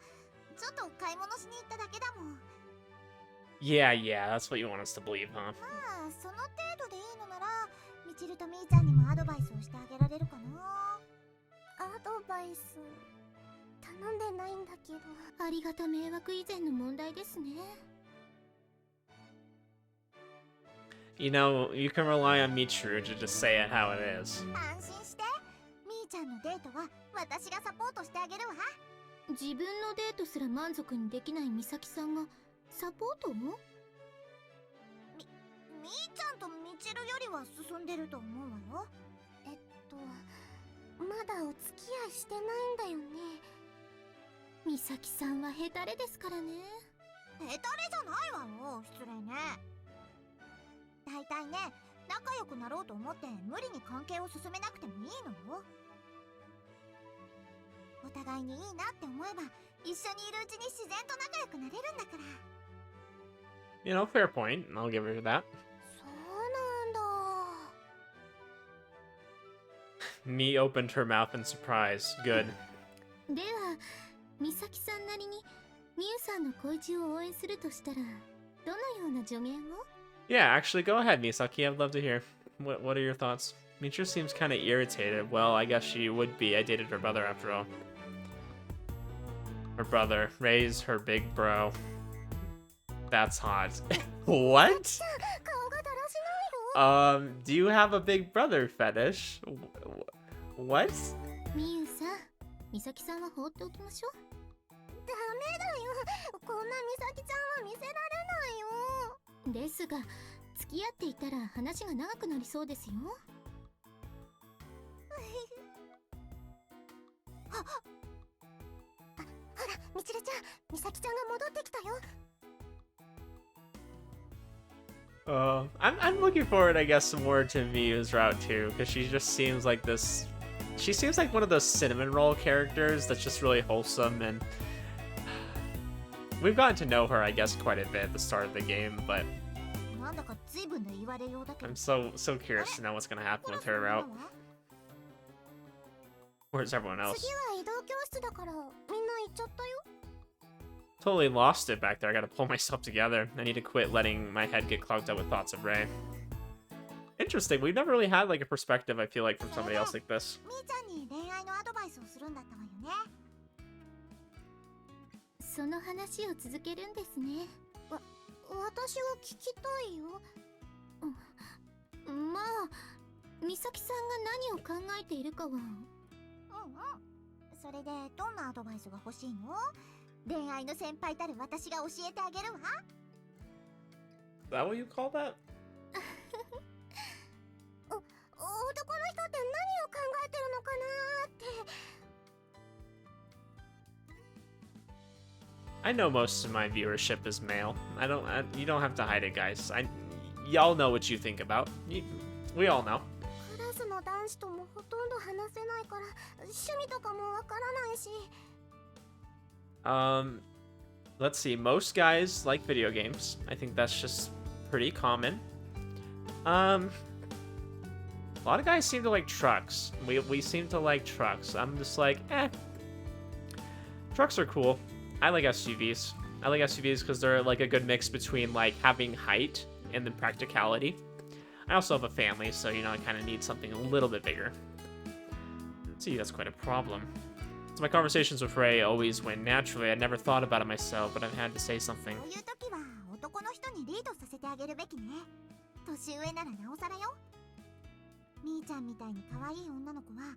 ちょっと買い物しに行っただけだもん。Yeah, that's what you want us to believe, huh? まあ、その程度でいいのなら、みちるとみーちゃんにもアドバイスをしてあげられるかな。アドバイス頼んでないんだけど。ありがた迷惑以前の問題ですね。You know, you can rely on Mitru to just say it how it is. 安心して。みーちゃんのデートは私がサポートしてあげるわ。自分のデートすら満足にできない美咲さんがサポートも？みーちゃんとみちるよりは進んでると思うわよ。まだお付き合いしてないんだよね。美咲さんはヘタレですからね。ヘタレじゃないわよ、失礼ね。だいたいね、仲良くなろうと思って無理に関係を進めなくてもいいのよ。お互いにいいなって思えば一緒にいるうちに自然と仲良くなれるんだから。You know, fair point. I'll give her that. そうなんだ。Me opened her mouth in surprise. Good. では、美咲さんなりにみゆさんの恋路を応援するとしたら、どのような助言を？ Yeah, actually, go ahead, Misaki. I'd love to hear. What are your thoughts? Mitru seems kind of irritated. Well, I guess she would be. I dated her brother after all. Her brother. Ray's her big bro. That's hot. What? Do you have a big brother fetish? What? みゆさん、美咲さんは放っておきましょう。ダメだよ。こんな美咲ちゃんは見せられないよ。ですが、付き合っていたら話が長くなりそうですよ。ほら、みちるちゃん、美咲ちゃんが戻ってきたよ。I'm looking forward, I guess, more to Miyu's route too, because she just seems like this. She seems like one of those cinnamon roll characters that's just really wholesome, and we've gotten to know her, I guess, quite a bit at the start of the game, but I'm so curious to know what's gonna happen with her route. Where's everyone else? Totally lost it back there. I gotta pull myself together. I need to quit letting my head get clogged up with thoughts of Ray. Interesting. We've never really had like a perspective, I feel like, from somebody else like this. その話を続けるんですね。私は聞きたいよ。まあ、美咲さんが何を考えているかは。それでどんなアドバイスが欲しいの？恋愛の先輩たる私が教えてあげるわ。Is that what you call that? 男の人って何を考えてるのかなって。I know most of my viewership is male. You don't have to hide it, guys. Y'all know what you think about. We all know. クラスの男子ともほとんど話せないから趣味とかもわからないし。Let's see. Most guys like video games. I think that's just pretty common. A lot of guys seem to like trucks. We seem to like trucks. I'm just like, trucks are cool. I like SUVs. I like SUVs because they're like a good mix between like having height and then practicality. I also have a family, so you know I kind of need something a little bit bigger. Let's see, that's quite a problem. So my conversations with Ray always went naturally. I never thought about it myself, but I've had to say something. 男の人にリードさせてあげるべきね。年上ならなおさらよ。みーちゃんみたいに可愛い女の子は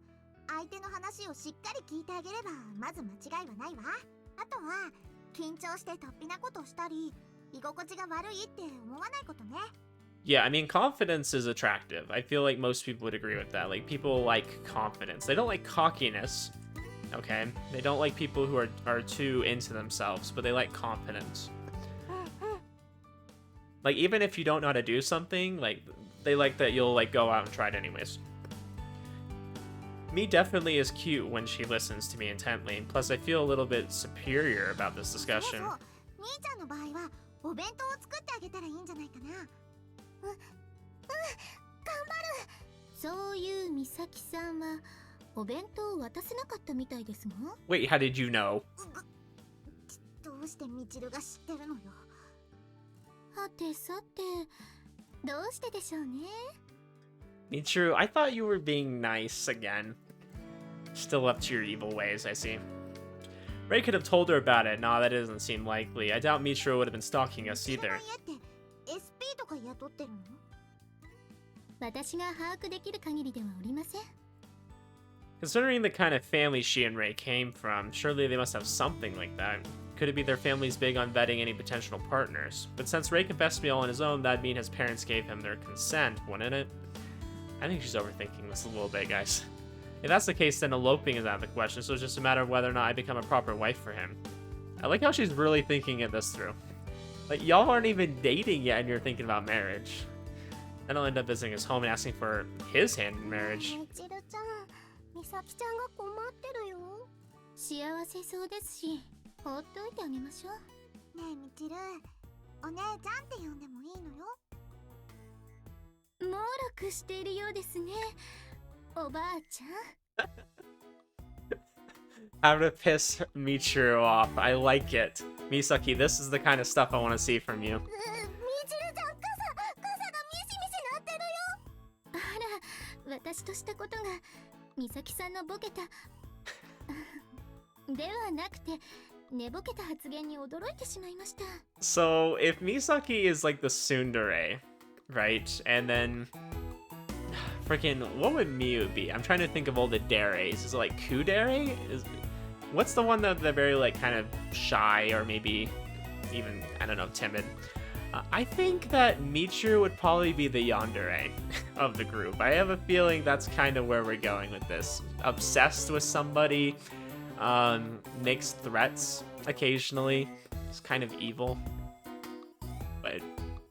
相手の話をしっかり聞いてあげればまず間違いはないわ。あとは緊張して突飛なことをしたり居心地が悪いって思わないことね。Yeah, I mean, confidence is attractive. I feel like most people would agree with that. Like, people like confidence. They don't like cockiness, okay? They don't like people who are too into themselves, but they like confidence. Like, even if you don't know how to do something, like, they like that you'll, like, go out and try it anyways. Me definitely is cute when she listens to me intently. Plus, I feel a little bit superior about this discussion. そういう美咲さんはお弁当を渡せなかったみたいですが。Wait, how did you know? どうしてみちるが知ってるのよ。はてさて、どうしてでしょうね。Mitru, I thought you were being nice again. Still up to your evil ways, I see. Ray could have told her about it. Nah, that doesn't seem likely. I doubt Mitru would have been stalking us either. とか雇ってるの？私が把握できる限りではおりません。Considering the kind of family she and Ray came from, surely they must have something like that. Could it be their family's big on vetting any potential partners? But since Ray confessed to be all on his own, that'd mean his parents gave him their consent, wouldn't it? I think she's overthinking this a little bit, guys. If that's the case, then eloping is out of the question, so it's just a matter of whether or not I become a proper wife for him. I like how she's really thinking this through. Like, y'all aren't even dating yet and you're thinking about marriage. Then I'll end up visiting his home and asking for his hand in marriage. 美咲ちゃんが困ってるよ。幸せそうですし、放っておいてあげましょう。ねえみちる、お姉ちゃんって呼んでもいいのよ。もうろくしているようですね、おばあちゃん。How to piss Mitru off. I like it. Misaki, this is the kind of stuff I want to see from you. みちるちゃん、傘がミシミシなってるよ。あら、私としたことが美咲さんのボケたではなくて寝ぼけた発言に驚いてしまいました。 So, if Misaki is like the tsundere, right? And then freaking, what would Miu be? I'm trying to think of all the deres. Is it like kudere? What's the one that they're very like kind of shy or maybe even, I don't know, timid? I think that Mitru would probably be the yandere of the group. I have a feeling that's kind of where we're going with this. Obsessed with somebody, makes threats occasionally. It's kind of evil. But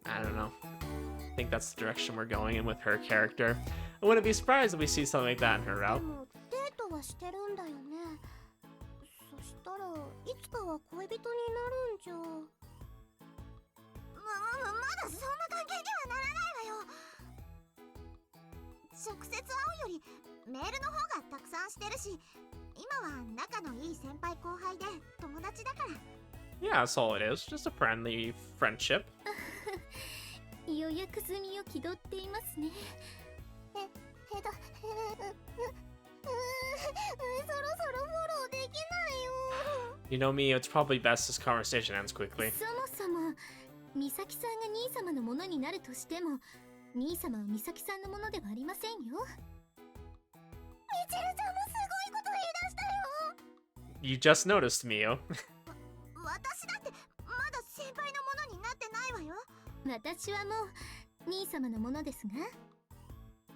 I don't know. I think that's the direction we're going in with her character. I wouldn't be surprised if we see something like that in her route. デートはしてるんだよね。そしたらいつかは恋人になるんじゃ。まだそんな関係にはならないわよ。直接会うよりメールの方がたくさんしてるし、今は仲のいい先輩後輩で友達だから。 Yeah, that's all it is. Just a friendly friendship. 予約済みを気取っていますね。そろそろフォローできないよ。 You know me, it's probably best this conversation ends quickly. そもそも美咲さんが兄様のものになるとしても、兄様は美咲さんのものではありませんよ。みちるちゃんもすごいこと言い出したよ。 You just noticed, Mio. 私だってまだ先輩のものになってないわよ。私はもう兄様のものですが。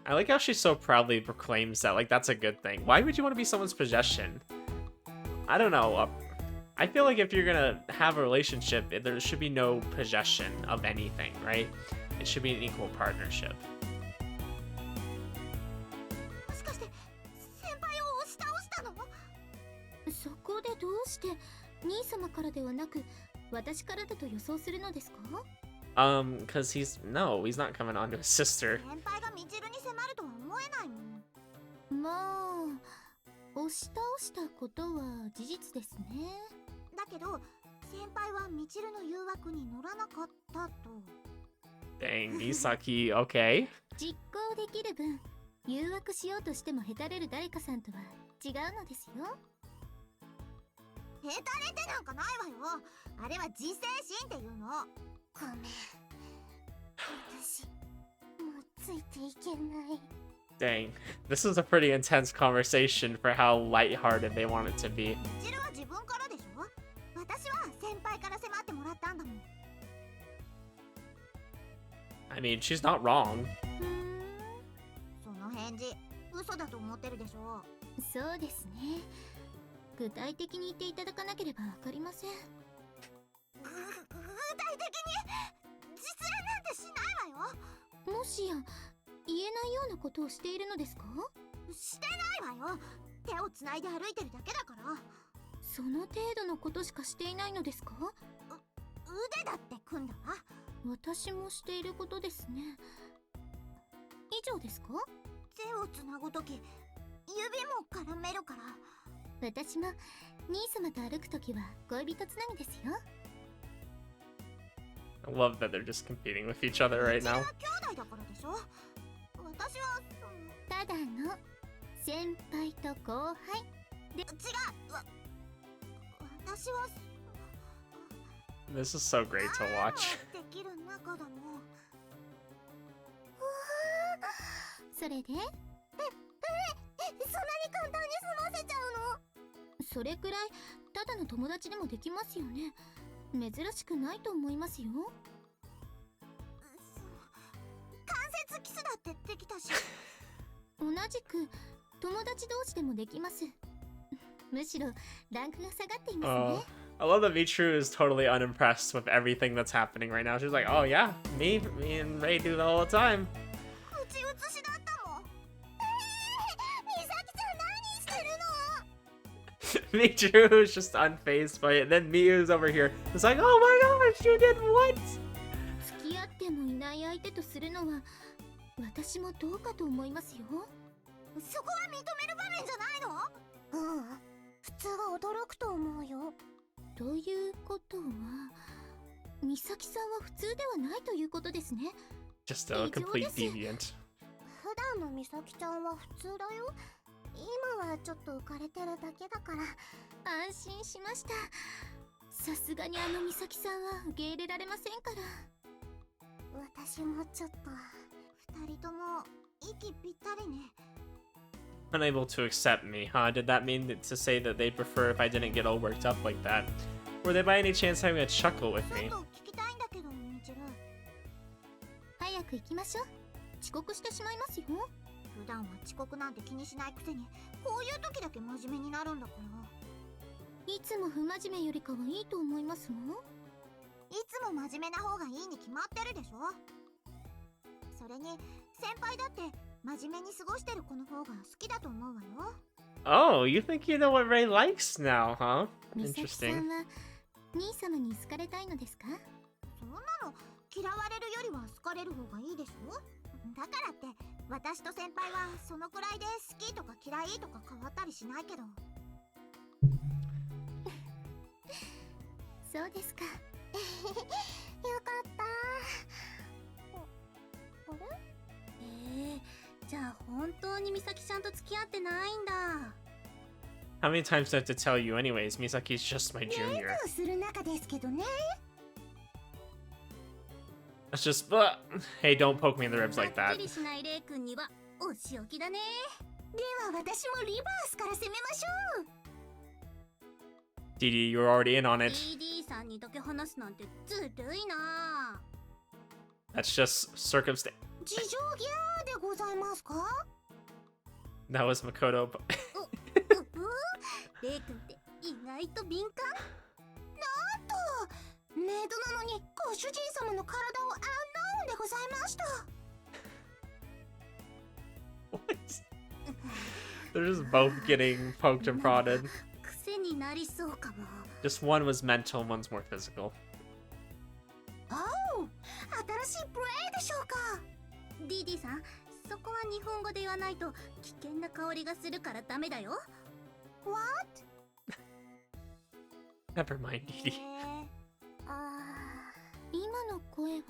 I like how she so proudly proclaims that, like, that's a good thing. Why would you want to be someone's possession? I don't know. I feel like if you're gonna have a relationship, there should be no possession of anything, right? It should be an equal partnership. もしかして先輩を押し倒したの？そこでどうして兄様からではなく私からだと予想するのですか？ Cause he's not coming on to his sister. 先輩がみちるに迫るとは思えないもん。まあ、押し倒したことは事実ですね。だけど先輩はみちるの誘惑に乗らなかったと。 Dang, Misaki, okay. 実行できる分誘惑しようとしてもへたれる誰かさんとは違うのですよ。へたれてなんかないわよ。あれは自制心っていうの。ごめん、私もうついていけない。 Dang, this is a pretty intense conversation for how lighthearted they want it to be. ジルは自分からでしょ。私は先輩から迫ってもらったんだもん。 I mean, she's not wrong. その返事嘘だと思ってるでしょ。そうですね。具体的に言っていただかなければわかりません。具体的に実演なんてしないわよ。もしや言えないようなことをしているのですか？してないわよ。手をつないで歩いてるだけだから。その程度のことしかしていないのですか？腕だって組んだわ。私もしていることですね。以上ですか？手をつなぐとき指も絡めるから。私も兄様と歩くときは恋人つなぎですよ。 I love that they're just competing with each other right now. 兄弟だからでしょ。私はただの先輩と後輩で。違う。私は This is so great to watch. できる仲だもん。それでそんなに簡単に済ませちゃうの？それくらいただの友達でもできますよね。珍しくないと思いますよ。関節キスだってできたし。同じく友達同士でもできます。むしろランクが下がっていますね。I love that Mitru is totally unimpressed with everything that's happening right now. She's like, oh yeah, me and Ray do that all the time. Mitru is just unfazed by it. And then Miyu's over here. It's like, oh my gosh, you did what? 付き合ってもいない相手とするのは私もどうかと思いますよ。そこは認める場面じゃないの？うん、普通は驚くと思うよ。ということは、美咲さんは普通ではないということですね。Just a complete deviant. 普段の美咲ちゃんは普通だよ。今はちょっと浮かれてるだけだから安心しました。さすがにあの美咲さんは受け入れられませんから。私もちょっと二人とも息ぴったりね。Unable to accept me, huh? Did that mean to say that they'd prefer if I didn't get all worked up like that? Were they by any chance having a chuckle with me? 早く行きましょう。遅刻してしまいますよ。普段は遅刻なんて気にしないくせに、こういう時だけ真面目になるんだから。いつも不真面目よりかはいいと思いますもん。いつも真面目な方がいいに決まってるでしょ。それに先輩だって真面目に過ごしてる子の方が好きだと思うわよ。Oh, you think you know what Ray likes now, huh? 美咲さ Interesting. んは兄様に好かれたいのですか？そんなの嫌われるよりは好かれる方がいいでしょ。だからって私と先輩はそのくらいで好きとか嫌いとか変わったりしないけど。そうですか。よかった。あれ？じゃあ本当に美咲ちゃんと付き合ってないんだ。How many times do I have to tell you anyways? Misaki's just my junior. する仲ですけどね。That's just, hey, don't poke me in the ribs like that. はっきりしないレイ君にはお仕置きだね。では私もリバースから攻めましょう。Didi, you're already in on it. DD さんにだけ話すなんてずるいな。 That's just circumstance. 事情ギャーでございますか？ That was Makoto. レイ君って意外と敏感？なんとメイドなのにご主人様の体をアンノーンでございました。What? They're just both getting poked and prodded. 癖になりそうかも。 Just one was mental, one's more physical. おう、新しいプレイでしょうか。DD さん、そこは日本語で言わないと危険な香りがするからダメだよ。What? Never mind, Didi. 今の声は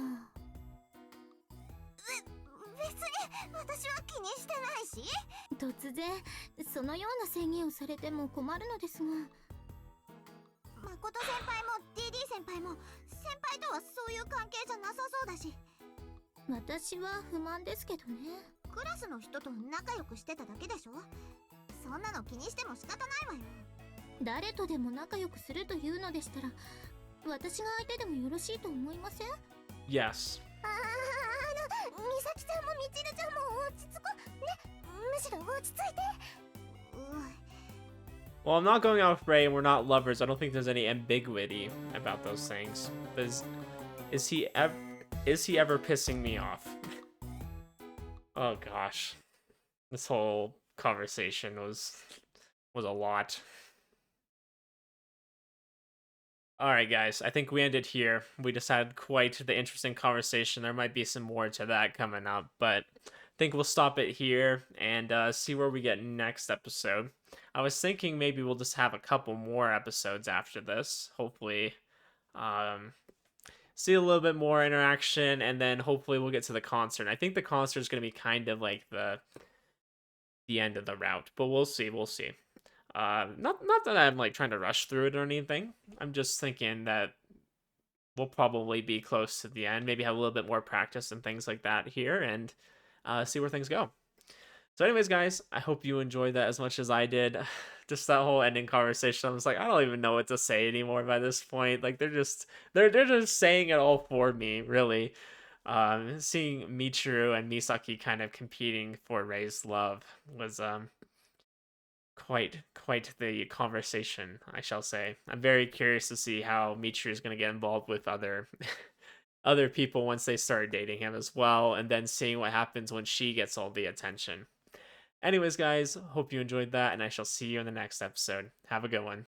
別に私は気にしてないし。突然そのような宣言をされても困るのですが。誠先輩も DD 先輩も先輩とはそういう関係じゃなさそうだし。私は不満ですけどね。クラスの人と仲良くしてただけでしょ。そんなの気にしても仕方ないわよ。誰とでも仲良くするというのでしたら私が相手でもよろしいと思いません？ Yes. 美咲ちゃんもみちるちゃんも落ち着こね。むしろ落ち着いて。Well, I'm not going out with Ray and we're not lovers. I don't think there's any ambiguity about those things. Is he ever pissing me off? Oh gosh. This whole conversation was a lot. Alright guys, I think we ended here. We just had quite the interesting conversation. There might be some more to that coming up, but I think we'll stop it here and see where we get next episode. I was thinking maybe we'll just have a couple more episodes after this. Hopefully, see a little bit more interaction, and then hopefully we'll get to the concert. I think the concert is going to be kind of like the end of the route, but we'll see. Not that I'm like trying to rush through it or anything. I'm just thinking that we'll probably be close to the end. Maybe have a little bit more practice and things like that here, and see where things go. So anyways, guys, I hope you enjoyed that as much as I did. just that whole ending conversation. I was like, I don't even know what to say anymore by this point. Like they're just saying it all for me, really. Seeing Mitru and Misaki kind of competing for Rei's love was quite the conversation, I shall say. I'm very curious to see how Mitru is going to get involved with other other people once they start dating him as well, and then seeing what happens when she gets all the attention. Anyways, guys, hope you enjoyed that, and I shall see you in the next episode. Have a good one.